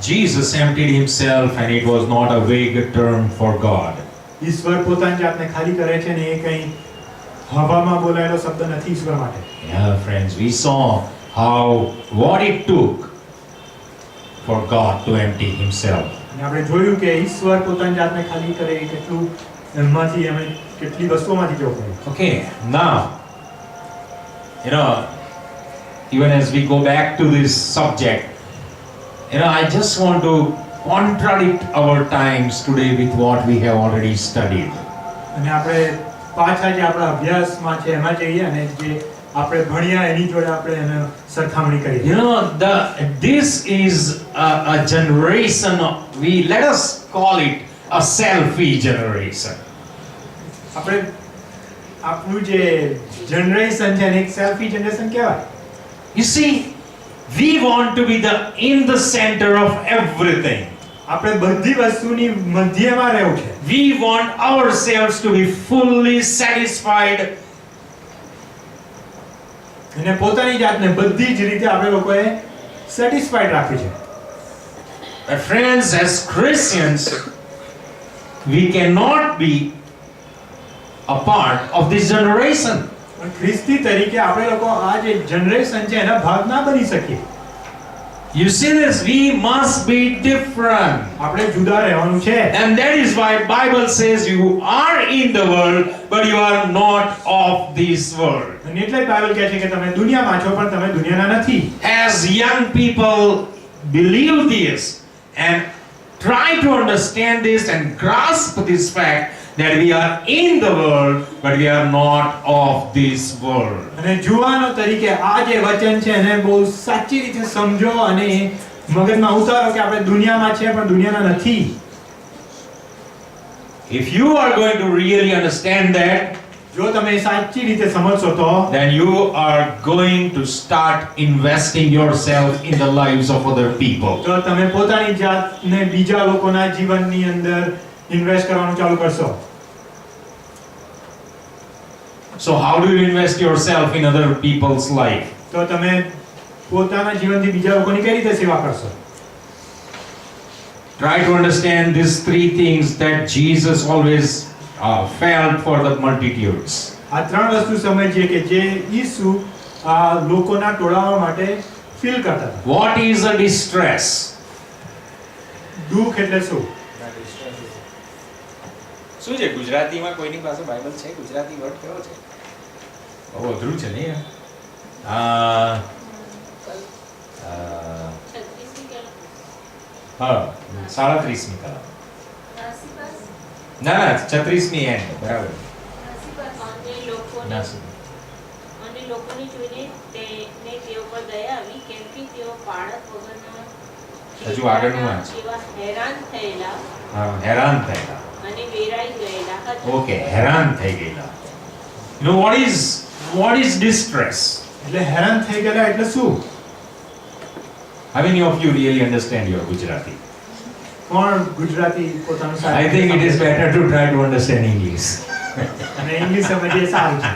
Jesus emptied himself, and it was not a vague term for God. ઈશ્વર પોતાની જાતને ખાલી કરે છે ને એ કંઈ હવામાં બોલાયેલો શબ્દ નથી ઈશ્વર માટે. Yeah, friends, we saw what it took for God to empty himself. અને આપણે જોયું કે ઈશ્વર પોતાની જાતને ખાલી કરે એ કેટલું એમાંથી અમે કેટલી વસ્તુઓમાંથી જવું પડે. Okay, now, even as we go back to this subject, I just want to contradict our times today with what we have already studied. અને આપણે પાછા જે આપણા અભ્યાસમાં છે એમાં જઈએ અને જે આપણે ભણ્યા એની જોડે આપણે એને સરખામણી કરીએ. This is a generation let us call it a selfie generation. આપણે આપણું જે જનરેશન છે એને એક સેલ્ફી જનરેશન કહેવાય. You see, we want to be in the center of everything. આપણે બધી વસ્તુની મધ્યમાં રહેવું છે. We want ourselves to be fully satisfied. અને પોતાની જાતને બધી જ રીતે આપણે લોકોએ સેટિસ્ફાઈડ રાખવી છે. But friends, as Christians, we cannot be a part of this generation. પણ ખ્રિસ્તી તરીકે આપણે લોકો આ જે જનરેશન છે એના ભાગ ના બની શકીએ. You see this? We must be different. આપણે જુદા રહેવાનું છે. And that is why Bible says you are in the world, but you are not of this world. અને એટલે જ બાઇબલ કહે છે કે તમે દુનિયામાં છો પણ તમે દુનિયાના નથી. As young people believe this and try to understand this and grasp this fact that we are in the world, but we are not of this world. અને જુવાનો તરીકે આ જે વચન છે એને બહુ સાચી રીતે સમજો અને મગજમાં ઉતારો કે આપણે દુનિયામાં છે પણ દુનિયાના નથી. If you are going to really understand that, જો તમે સાચી રીતે સમજશો તો then you are going to start investing yourself in the lives of other people. તો તમે પોતાની જાતને બીજા લોકોના જીવનની અંદર ઇન્વેસ્ટ કરવાનું ચાલુ કરશો. So how do you invest yourself in other people's life? તો તમે પોતાના જીવનથી બીજા લોકોની કઈ રીતે સેવા કરશો? Try to understand these three things that Jesus always felt for the multitudes. આ ત્રણ વસ્તુ સમજીએ કે જે ઈસુ આ લોકોના ટોળાઓ માટે ફીલ કરતા હતા. What is a distress? દુઃખ એટલે શું? શું છે ગુજરાતીમાં કોઈની પાસે બાઇબલ છે? ગુજરાતી વર્ડ કેવો છે? બહુ અઘરું છે ને હા 37મી કલમ. ના 36મી એન્ડ બરાબર. અને લોકોને જોઈને તેને તેઓ પર દયા આવી કેમ કે તેઓ બાળક વગરના હજુ આગળનું વાંચ. એવા હેરાન થયેલા હેરાન થયેલા. અને વેરાઈ ગયેલા હતા. ઓકે, હેરાન થઈ ગયેલા. what is distress? એટલે હેરાન થઈ ગયેલા એટલે શું? How many of you really understand your Gujarati? કોણ ગુજરાતી પોતાનું I think it is better to try to understand English. અને ઇંગ્લિશ સમજીએ સારું છે.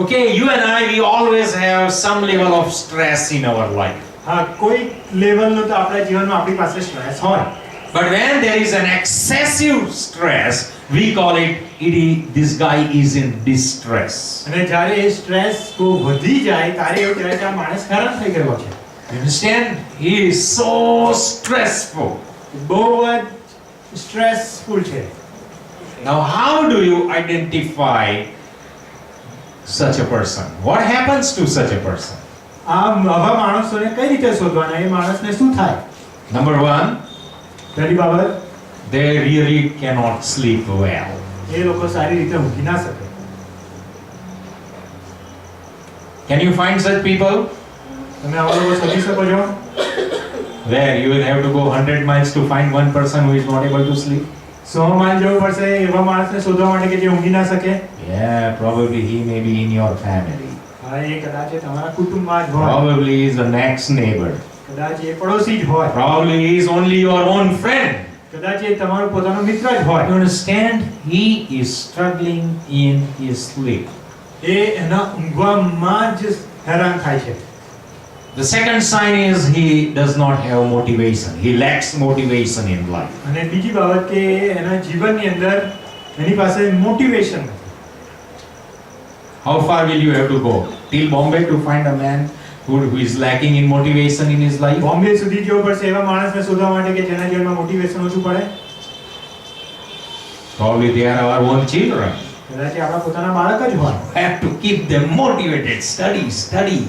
Okay, you and I, we always have some level of stress in our life. હા, કોઈ લેવલનો તો આપણા જીવનમાં આપણી પાસે સ્ટ્રેસ હોય. But when there is an excessive stress, we call it this guy is in distress. અને જ્યારે એ સ્ટ્રેસ બહુ વધી જાય ત્યારે એવું કહેવાય કે આ માણસ હેરાન થઈ ગયો છે. You understand? He is so stressful. બહુ જ સ્ટ્રેસફુલ છે. Now, how do you identify such a person? What happens to such a person? આવા માણસોને કઈ રીતે શોધવાના? એ માણસને શું થાય? Number one, પહેલી બાબત, they really cannot sleep well. એ લોકો સારી રીતે ઊંઘી ના શકે. Can you find such people? તમે આવા લોકો શોધી શકો છો? Where you will have to go 100 miles to find one person who is not able to sleep? 100 mile જવું પડશે એવા માણસને શોધવા માટે કે જે ઊંઘી ના શકે. Yeah, probably he may be in your family. હા, એ કદાચ એ તમારા કુટુંબમાં જ હોય. Probably he is the next neighbor. કદાચ એ પડોશી જ હોય. Probably he is only your own friend. કદાચ એ તમારો પોતાનો મિત્ર જ હોય. You understand? He is struggling in his sleep. એ એના ઊંઘવામાં જ હેરાન થાય છે. The second sign is he does not have motivation. He lacks motivation in life. અને બીજી બાબત કે એના જીવનની અંદર એની પાસે મોટિવેશન નથી. How far will you have to go? Till Bombay to find a man who is lacking in motivation in his life? Bombay સુધી જવું પડશે એવા માણસને શોધવા માટે કે જેના જીવનમાં મોટિવેશન ઓછું પડે. Probably they are our own children. કદાચ એ આપણા પોતાના બાળક જ હોય. Have to keep them motivated. Study, study.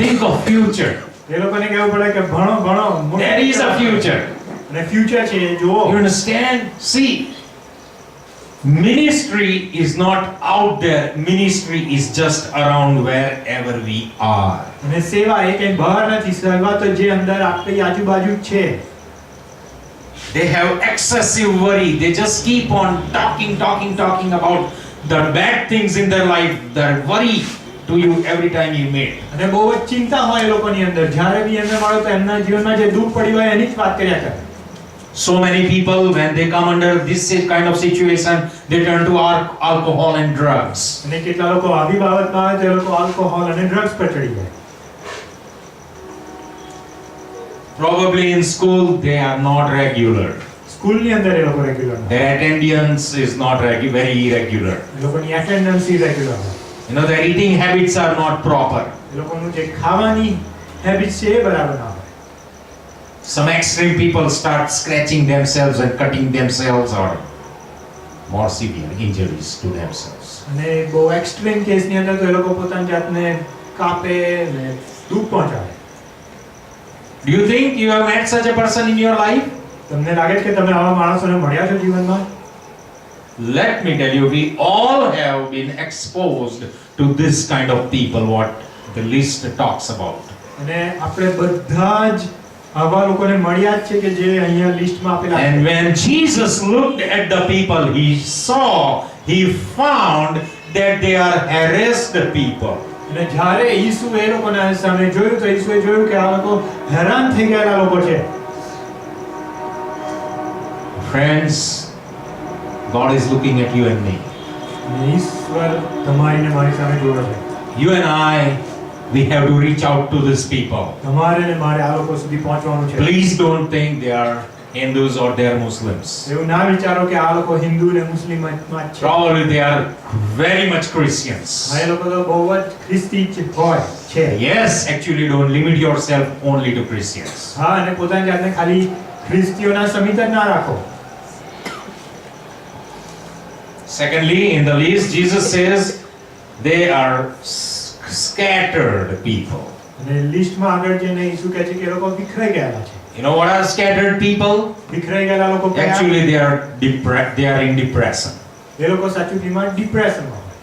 Think of future. એ લોકોને કહેવું પડે કે ભણો ભણો. There is a future. અને ફ્યુચર છે એ જુઓ. You understand? See, ministry is not out there. Ministry is just around wherever we are. અને સેવા એ કંઈ બહાર નથી. સેવા તો જે અંદર આપણી આજુબાજુ જ છે. They have excessive worry. They just keep on talking about the bad things in their life. Their worry to you every time you meet. અને બહુ જ ચિંતા હોય એ લોકોની અંદર. જ્યારે બી એમને મળો તો એમના જીવનમાં જે દુઃખ પડ્યું હોય એની જ વાત કર્યા કરે. So many people, when they come under this kind of situation, they turn to alcohol and drugs. અને કેટલા લોકો આવી બાબતમાં આવે તો એ લોકો આલ્કોહોલ અને ડ્રગ્સ પર ચડી જાય. Probably in school they are not regular. સ્કૂલની અંદર એ લોકો રેગ્યુલર હોય. Their attendance is not very irregular. એ લોકોની એટેન્ડન્સ ઇરેગ્યુલર હોય. You know, their eating habits are not proper. એ લોકોનું જે ખાવાની હેબિટ છે એ બરાબર ના હોય. Some extreme people start scratching themselves and cutting themselves, or more severe injuries to themselves. અને બહુ એક્સ્ટ્રીમ કેસની અંદર તો એ લોકો પોતાની જાતને કાપે ને દુઃખ પહોંચાડે. Do you think you have met such a person in your life? તમને લાગે છે કે તમે આવા માણસોને મળ્યા છો જીવનમાં? Let me tell you, we all have been exposed to this kind of people, what the list talks about. અને આપણે બધા જ આવા લોકોને મળ્યા જ છે કે જે અહીંયા લિસ્ટમાં આપેલા છે. And when Jesus looked at the people, he found that they are harassed people. અને જ્યારે ઈસુએ એ લોકોના સામે જોયું તો ઈસુએ જોયું કે આ લોકો હેરાન થઈ ગયેલા લોકો છે. Friends, God is looking at you and me. અને ઈશ્વર તમારી ને મારી સામે જોવે છે. You and I, we have to reach out to these people. તમારે ને મારે આ લોકો સુધી પહોંચવાનું છે. Please don't think they are Hindus or they are Muslims. એવું ના વિચારો કે આ લોકો હિન્દુ ને મુસ્લિમમાં જ છે. Probably they are very much Christians. આ એ લોકો તો બહુ જ ખ્રિસ્તી જ હોય છે. Yes, actually don't limit yourself only to Christians. હા, અને પોતાની જાતને ખાલી ખ્રિસ્તીઓના સમિત જ ના રાખો. Secondly, in the list, Jesus says they are scattered people. અને લિસ્ટમાં આગળ જઈને ઈસુ કહે છે કે એ લોકો વિખરાઈ ગયેલા છે. You know what are scattered people? વિખરાઈ ગયેલા લોકો કયા? Actually, they are in depression. એ લોકો સાચુંમાં ડિપ્રેશનમાં હોય.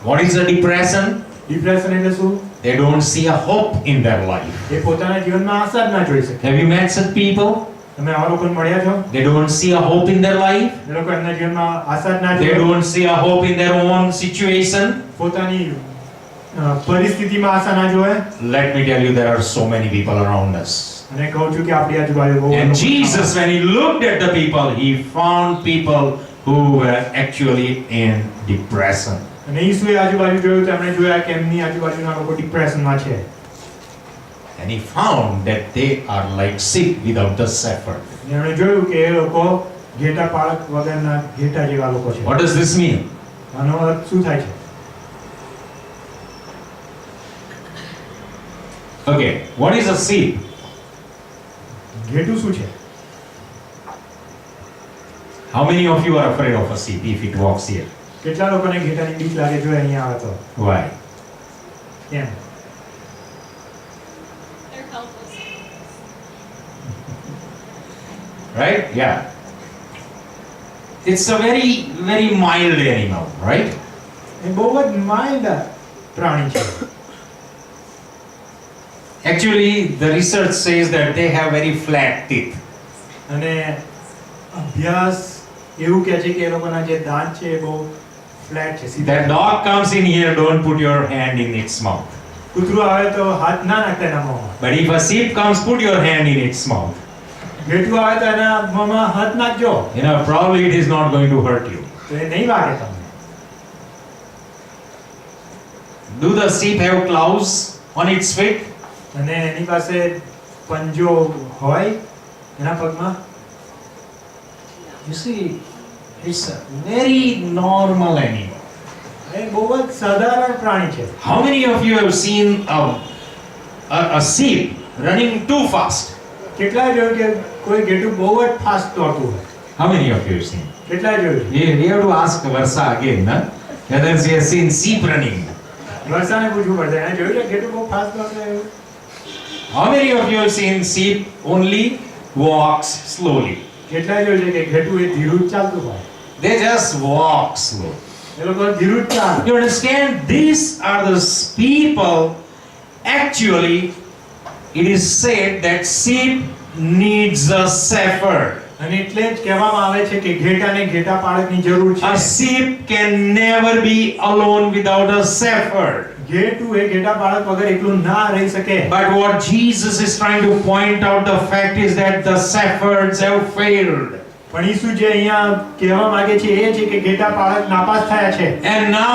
What is a depression? Depression એટલે શું? They don't see a hope in their life. એ પોતાના જીવનમાં આશા જ ના જોઈ શકે. Have you met such people? તમે આવા લોકોને મળ્યા છો? They don't see a hope in their life. એ લોકો એમના જીવનમાં આશા જ ના They જોઈ. don't see a hope in their own situation. પોતાની પરિસ્થિતિમાં આશા ના જોવે. Let me tell you, there are so many people around us. અને કહું છું કે આપણી આજુબાજુ બહુ And લોકો Jesus, when he looked at the people, he found people who were actually in depression. અને ઈસુએ આજુબાજુ જોયું તો એમણે જોયા કે એમની આજુબાજુના લોકો ડિપ્રેશનમાં છે. And he found that they are like sheep without the shepherd. અને એમણે જોયું કે એ લોકો ઘેટા પાળક વગરના ઘેટા જેવા લોકો છે. What does this mean? આનો અર્થ શું થાય છે? Okay, what is a sheep? ઘેટું શું છે? How many of you are afraid of a sheep if it walks here? કેટલા લોકોને ઘેટાની બીક લાગે જો અહીંયા આવે તો? Why? કેમ? Right? Yeah. It's a very, very mild animal, right? એ બહુ જ માઇલ્ડ પ્રાણી છે. Actually, the research says that they have very flat teeth. અને અભ્યાસ એવું કહે છે કે એ લોકોના જે દાંત છે એ બહુ ફ્લેટ છે, સીધા That છે. dog comes in here, don't put your hand in its mouth. કૂતરું આવે તો હાથ ના નાખતા એના મોંમાં. But if a sheep comes, put your hand in its mouth. ઘેટું આવે તો એના મોંમાં હાથ નાખજો, Probably it is not going to hurt you. તો એ નહીં વાગે તમને. Do the sheep have claws on its feet? અને એની પાસે પંજો હોય એના પગમાં. You see, it's a very normal animal. એ બહુ જ સાધારણ પ્રાણી છે. How many of you have seen a sheep running too fast? કેટલાય જોયું કે કોઈ ઘેટું બહુ જ ફાસ્ટ દોડતું હોય? How many of you have seen? કેટલાય જોયું? We have to ask Varsha again, huh? Whether she has seen sheep running. વર્ષાને પૂછવું પડશે, એને જોયું છે ઘેટું બહુ ફાસ્ટ દોડતું એવું? How many of you have seen sheep only walks slowly? કેટલાય જોયું છે કે ઘેટું એ ધીરું જ ચાલતું હોય? They just walk slow. એ લોકો ધીરું જ ચાલે. You understand? These are the people. Actually, it is said that sheep needs a shepherd. અને એટલે જ કહેવામાં આવે છે કે ઘેટાને ઘેટા પાળકની જરૂર A છે. sheep can never be alone without a shepherd. ઘેટું એ ઘેટા પાળક વગર એકલું ના રહી શકે. But what Jesus is trying to point out, the fact is that the shepherds have failed. પણ ઈસુ જે અહીંયા કહેવા માંગે છે એ છે કે ઘેટા પાળક નાપાસ થયા છે. And now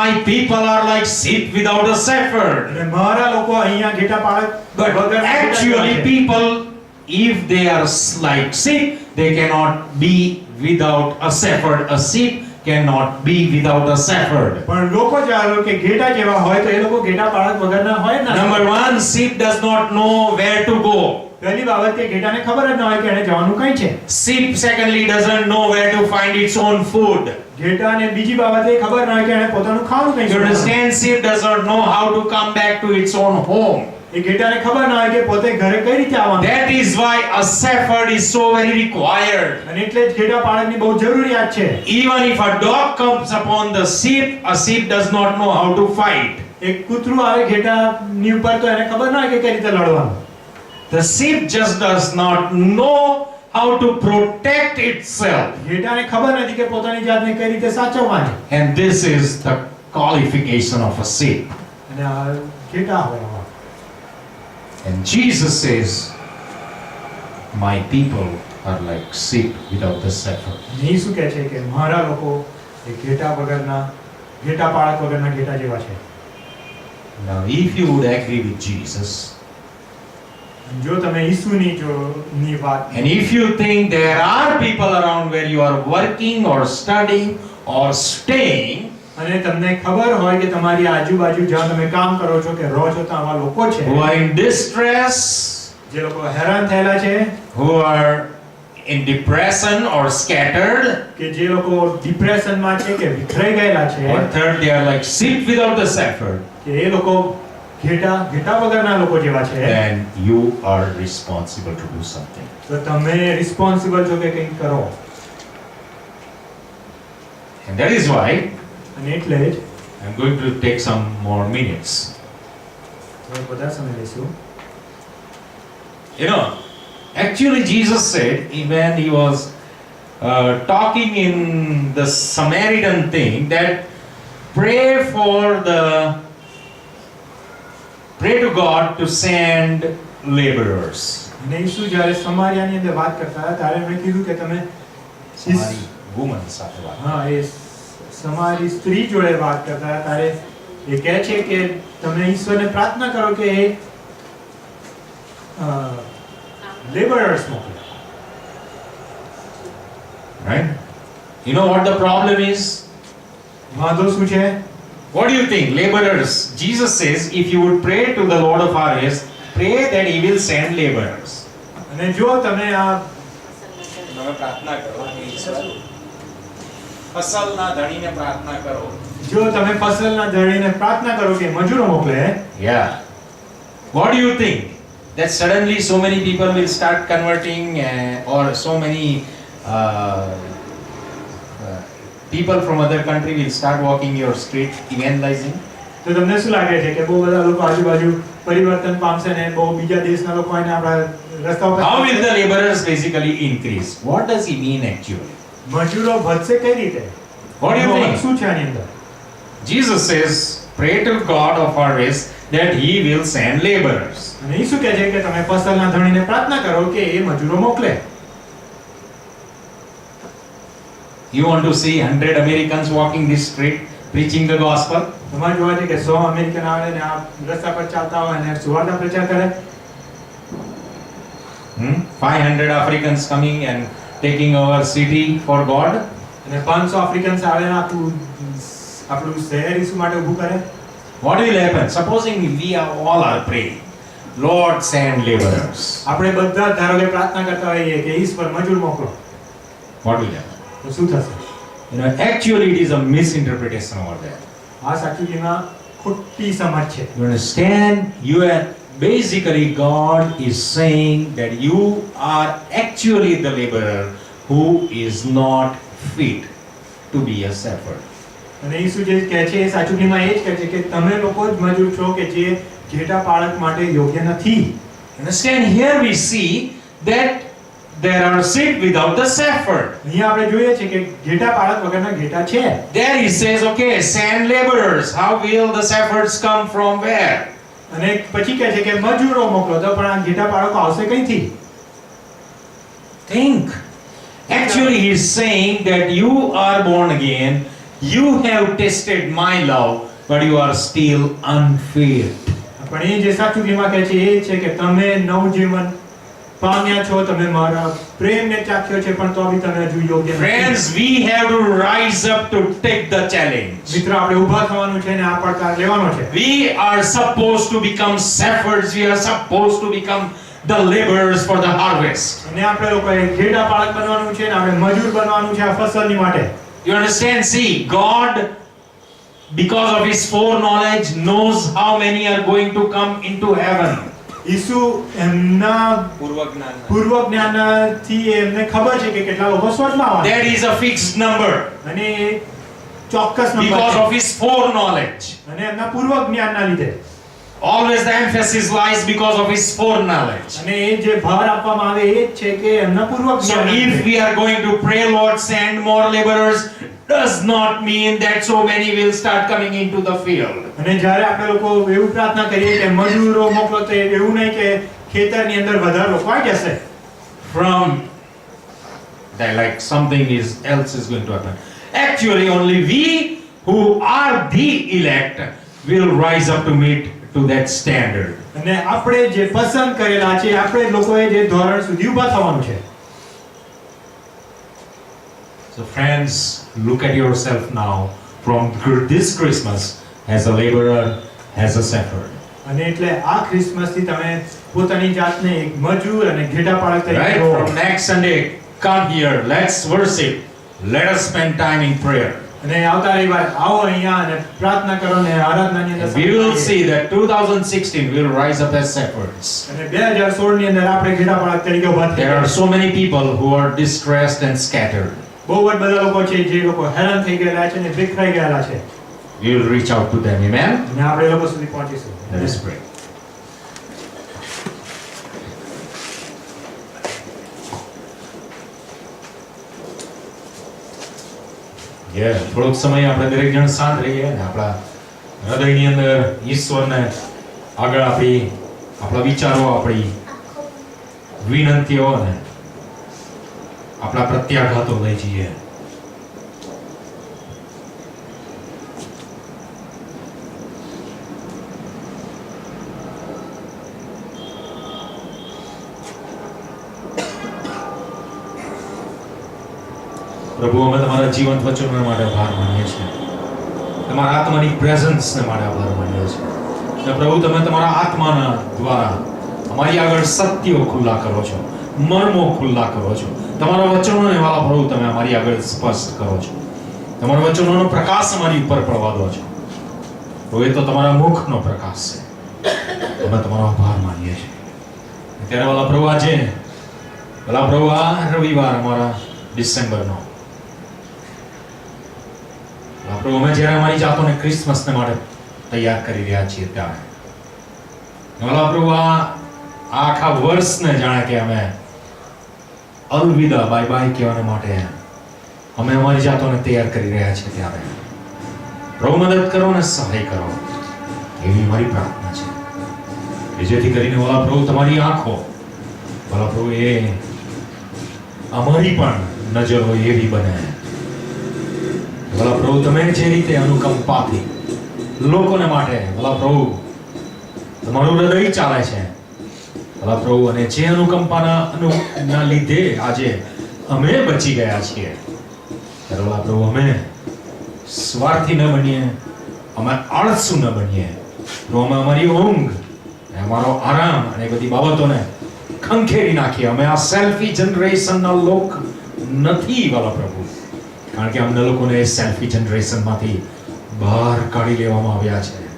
my people are like sheep without a shepherd. અને મારા લોકો અહીંયા ઘેટા પાળક But વગર actually, people, if they are like sheep, they cannot be without a shepherd. A sheep cannot be without a shepherd. પણ લોકો ચાલો કે ઘેટા જેવા હોય તો એ લોકો ઘેટા પાળક વગરના હોય ને. Number one, sheep does not know where to go. પહેલી બાબત કે ઘેટાને ખબર જ ન હોય કે એને જવાનું કઈ છે. Sheep, secondly, doesn't know where to find its own food. ઘેટાને બીજી બાબત એ ખબર ન હોય કે એને પોતાનું ખાવાનું કઈ You છે. understand? Sheep does not know how to come back to its own home. એ ઘેટાને ખબર ન હોય કે પોતે ઘરે કઈ રીતે આવવાનું. That is why a shepherd is so very required. અને એટલે જ ઘેટા પાળકની બહુ જરૂરિયાત છે. Even if a dog comes upon the sheep, a sheep does not know how to fight. એક કૂતરું આવે ઘેટાની ઉપર તો એને ખબર ન હોય કે કઈ રીતે લડવાનું. The sheep just does not know how to protect itself. ઘેટાને ખબર નથી કે પોતાની જાતને કઈ રીતે સાચવવાની. And this is the qualification of a sheep. અને આ ઘેટા હોય આવા. And Jesus says, my people are like sheep without the shepherd. અને ઈસુ કહે છે કે મારા લોકો એ ઘેટા વગરના ઘેટા પાળક વગરના ઘેટા જેવા છે. Now, if you would agree with Jesus, જો તમે ઈસુની ની વાત and if you think there are people around where you are working or studying or staying, અને તમને ખબર હોય કે તમારી આજુબાજુ જ્યાં તમે કામ કરો છો કે રહો છો તો આવા લોકો છે who are in distress, જે લોકો હેરાન થયેલા છે, who are in depression or scattered, કે જે લોકો ડિપ્રેશનમાં છે કે વિખરાઈ ગયેલા છે, or third, they are like sheep without the shepherd, કે એ લોકો ઘેટા વગરના લોકો જેવા છે, then you are responsible to do something. તો તમે રિસ્પોન્સિબલ છો કે કંઈક કરો. And that is why અને એટલે જ I'm going to take some more minutes. હવે બધા સમય લઈશું. You know, actually Jesus said when he was talking in the Samaritan thing that pray to God to send laborers. અને ઈસુ જ્યારે સમારિયાની અંદર વાત કરતા હતા ત્યારે મેં કીધું કે તમે Samari woman સાથે વાત. હા એ સમારી સ્ત્રી જોડે વાત કરતા હતા ત્યારે એ કહે છે કે તમે ઈશ્વરને પ્રાર્થના કરો કે લેબરર્સ મોકલે. Right? You know what the problem is? વાંધો શું છે? What do you think? Laborers. Jesus says if you would pray to the Lord of harvest, pray that he will send laborers. અને જો તમે આ તમે પ્રાર્થના કરો કે ઈશ્વર ફસલના ધણીને પ્રાર્થના કરો. જો તમે ફસલના ધણીને પ્રાર્થના કરો કે મજૂરો મોકલે, Yeah. What do you think? That suddenly so many people will start converting or so many people from other country will start walking your street evangelizing? તો તમને શું લાગે છે કે બહુ બધા લોકો આજુબાજુ પરિવર્તન પામશે ને બહુ બીજા દેશના લોકો આવીને આપણા રસ્તા ઉપર How will the laborers basically increase? What does he mean actually? મજૂરો વધશે કઈ રીતે? What do you think? શું છે આની અંદર? Jesus says, pray to God of harvest that he will send laborers. અને એ શું કહે છે કે તમે ફસલના ધણીને પ્રાર્થના કરો કે એ મજૂરો મોકલે. You want to see 100 Americans walking this street preaching the gospel? તમારે જોવા છે કે 100 અમેરિકન આવે ને આ રસ્તા પર ચાલતા હોય અને સુવાર્તા પ્રચાર કરે. 500 Africans coming and taking our city for God? અને 500 આફ્રિકન્સ આવે ને આપણું શહેર ઈસુ માટે ઊભું કરે. What will happen? Supposing we all are praying, Lord send laborers. આપણે બધા ધારો કે પ્રાર્થના કરતા હોઈએ કે ઈશ્વર મજૂર મોકલો. What will happen? તો શું થશે? Actually it is a misinterpretation over there. આ સાચુંમાં ખોટી સમજ છે. You understand? Basically God is saying that you are actually the laborer who is not fit to be a shepherd. અને ઈસુ જે કહે છે એ સાચુંમાં એ જ કહે છે કે તમે લોકો જ મજૂર છો કે જે ઘેટા પાળક માટે યોગ્ય નથી. Understand? Here we see that there are sheep without the shepherd. અહીંયા આપણે જોઈએ છે કે ઘેટા પાળક વગરના ઘેટા છે. There he says, okay, send laborers. How will the shepherds come from where? અને પછી કહે છે કે મજૂરો મોકલો. તો પણ આ ઘેટા પાળકો આવશે કઈથી? Think. Actually he is saying that you are born again, you have tasted my love, but you are still unfit. પણ એ જે સાચુંમાં કહે છે એ છે કે તમે નવજીવન પામ્યા છો, તમે મારા પ્રેમને ચાખ્યો છે, પણ તો બી તમે હજુ યોગ્ય નથી. Friends, we have to rise up to take the challenge. મિત્ર, આપણે ઊભા થવાનું છે ને આ પડકાર લેવાનો છે. We are supposed to become shepherds. We are supposed to become the laborers for the harvest. અને આપણે લોકોએ ઘેટા પાળક બનવાનું છે ને આપણે મજૂર બનવાનું છે આ ફસલની માટે. You understand? See, God, because of his foreknowledge, knows how many are going to come into heaven. ઈસુ એમના પૂર્વ જ્ઞાન પૂર્વ જ્ઞાનથી એમને ખબર છે કે કેટલા લોકો સ્વર્ગમાં આવવાના. That is a fixed number અને એ ચોક્કસ નંબર because છે. of his foreknowledge. અને એમના પૂર્વ જ્ઞાનના લીધે. Always the emphasis lies because of his foreknowledge. અને એ જે ભાર આપવામાં આવે એ જ છે કે એમના પૂર્વ So જ્ઞાનના if લીધે. we are going to pray, Lord, send more laborers, does not mean that so many will start coming into the field. અને જ્યારે આપણે લોકો એવું પ્રાર્થના કરીએ કે મજૂરો મોકલો, તો એવું નહીં કે ખેતરની અંદર વધારે લોકો આવી જશે. From that, like something else is going to happen. Actually, only we who are the elect will rise up to meet to that standard. અને આપણે જે પસંદ કરેલા છે આપણે લોકોએ જે ધોરણ સુધી ઊભા થવાનું છે. So friends, look at yourself now from this Christmas as a laborer, as a shepherd. અને એટલે આ ક્રિસમસથી તમે પોતાની જાતને એક મજૂર અને ઘેટા પાળક તરીકે Right? જુઓ. From next Sunday, come here, let's worship, let us spend time in prayer. અને આવતા રવિવારે આવો અહીંયા અને પ્રાર્થના કરો ને આરાધનાની અંદર We will સમય see that 2016 will rise up as shepherds. અને 2016 ની અંદર આપણે ઘેટા પાળક તરીકે ઊભા There થઈએ. are so many people who are distressed and scattered. બહુ જ બધા લોકો છે જે લોકો હેરાન થઈ ગયેલા છે અને વિખરાઈ ગયેલા છે. We will reach out to them, amen? અને આપણે એ લોકો સુધી પહોંચીશું. Let us pray. થોડોક સમય આપણે દરેક જણ શાંત રહીએ ને આપણા હૃદયની અંદર ઈશ્વરને આગળ આપી આપણા વિચારો, આપણી વિનંતીઓ ને આપણા પ્રત્યાઘાતો લઈ જઈએ. પ્રભુ, અમે તમારા જીવંત વચનો માટે આભાર માનીએ છીએ, તમારા આત્માની પ્રેઝન્સને માટે આભાર માનીએ છીએ. અને પ્રભુ, તમે તમારા આત્માના દ્વારા અમારી આગળ સત્યો ખુલ્લા કરો છો, મર્મો ખુલ્લા કરો છો. તમારા વચનોને વાલા પ્રભુ તમે અમારી આગળ સ્પષ્ટ કરો છો. તમારા વચનોનો પ્રકાશ અમારી ઉપર પડવા દો છો. પ્રભુ, એ તો તમારા મુખનો પ્રકાશ છે. અમે તમારો આભાર માનીએ છીએ. ત્યારે વાલા પ્રભુ, આજે વાલા પ્રભુ આ રવિવાર અમારા ડિસેમ્બરનો, પ્રભુ અમે જ્યારે અમારી જાતોને ક્રિસમસને માટે તૈયાર કરી રહ્યા છીએ ત્યારે ભલા પ્રભુ આ આખા વર્ષને જાણે કે અમે અલવિદા બાય બાય કહેવાને માટે અમે અમારી જાતોને તૈયાર કરી રહ્યા છીએ ત્યારે પ્રભુ મદદ કરો અને સહાય કરો એવી મારી પ્રાર્થના છે કે જેથી કરીને ભલા પ્રભુ તમારી આંખો ભલા પ્રભુ એ અમારી પણ નજરો એવી બને ભલા પ્રભુ તમે જે રીતે અનુકંપાથી લોકોને માટે ભલા પ્રભુ તમારું હૃદય ચાલે છે ભલા પ્રભુ અને જે અનુકંપાના લીધે આજે અમે બચી ગયા છીએ ત્યારે ભલા પ્રભુ અમે સ્વાર્થી ન બનીએ, અમે આળસુ ન બનીએ, તો અમે અમારી ઊંઘ અમારો આરામ અને બધી બાબતોને ખંખેરી નાખીએ. અમે આ સેલ્ફી જનરેશનના લોક નથી વાલા પ્રભુ, કારણ કે અમને લોકોને સેલ્ફી જનરેશનમાંથી બહાર કાઢી લેવામાં આવ્યા છે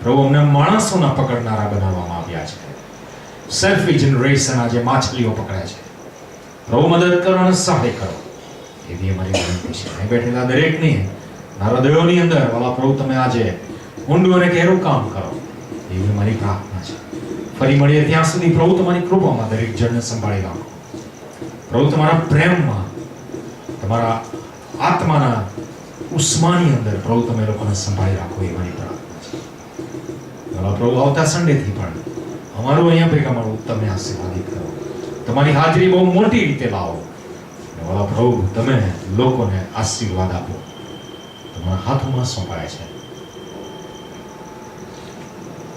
પ્રભુ. અમને માણસોના પકડનારા બનાવવામાં આવ્યા છે. સેલ્ફી જનરેશન આજે માછલીઓ પકડે છે. પ્રભુ મદદ કરો અને સહાય કરો એવી અમારી વિનંતી છે. અહીં બેઠેલા દરેકની હૃદયોની અંદર વાલા પ્રભુ તમે આજે ઊંડું અને ગહેરું કામ કરો એવી મારી પ્રાર્થના છે. ફરી મળીએ ત્યાં સુધી પ્રભુ તમારી કૃપામાં દરેક જણને સંભાળી રાખો પ્રભુ. તમારા પ્રેમમાં, તમારા આત્માના ઉસ્માની અંદર પ્રભુ તમે લોકોને સંભાળી રાખો એ મારી પ્રાર્થના છે. પ્રભુ આવતા સન્ડેથી પણ અમારું અહીંયા ભેગા મળવું તમે આશીર્વાદિત કરો. તમારી હાજરી બહુ મોટી રીતે લાવો. વાલા પ્રભુ તમે લોકોને આશીર્વાદ આપો. તમારા હાથમાં સોંપાય છે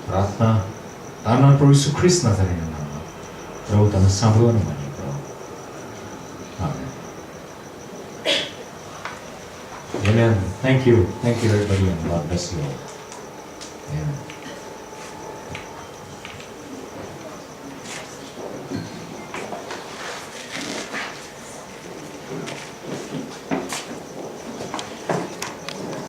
પ્રાર્થના તારનાર પ્રભુ ઈસુ ખ્રિસ્તના ધણીના નામમાં. પ્રભુ તમે સાંભળવાનું માની કરો. Amen. Amen. Thank you everybody, and God bless you all. Amen.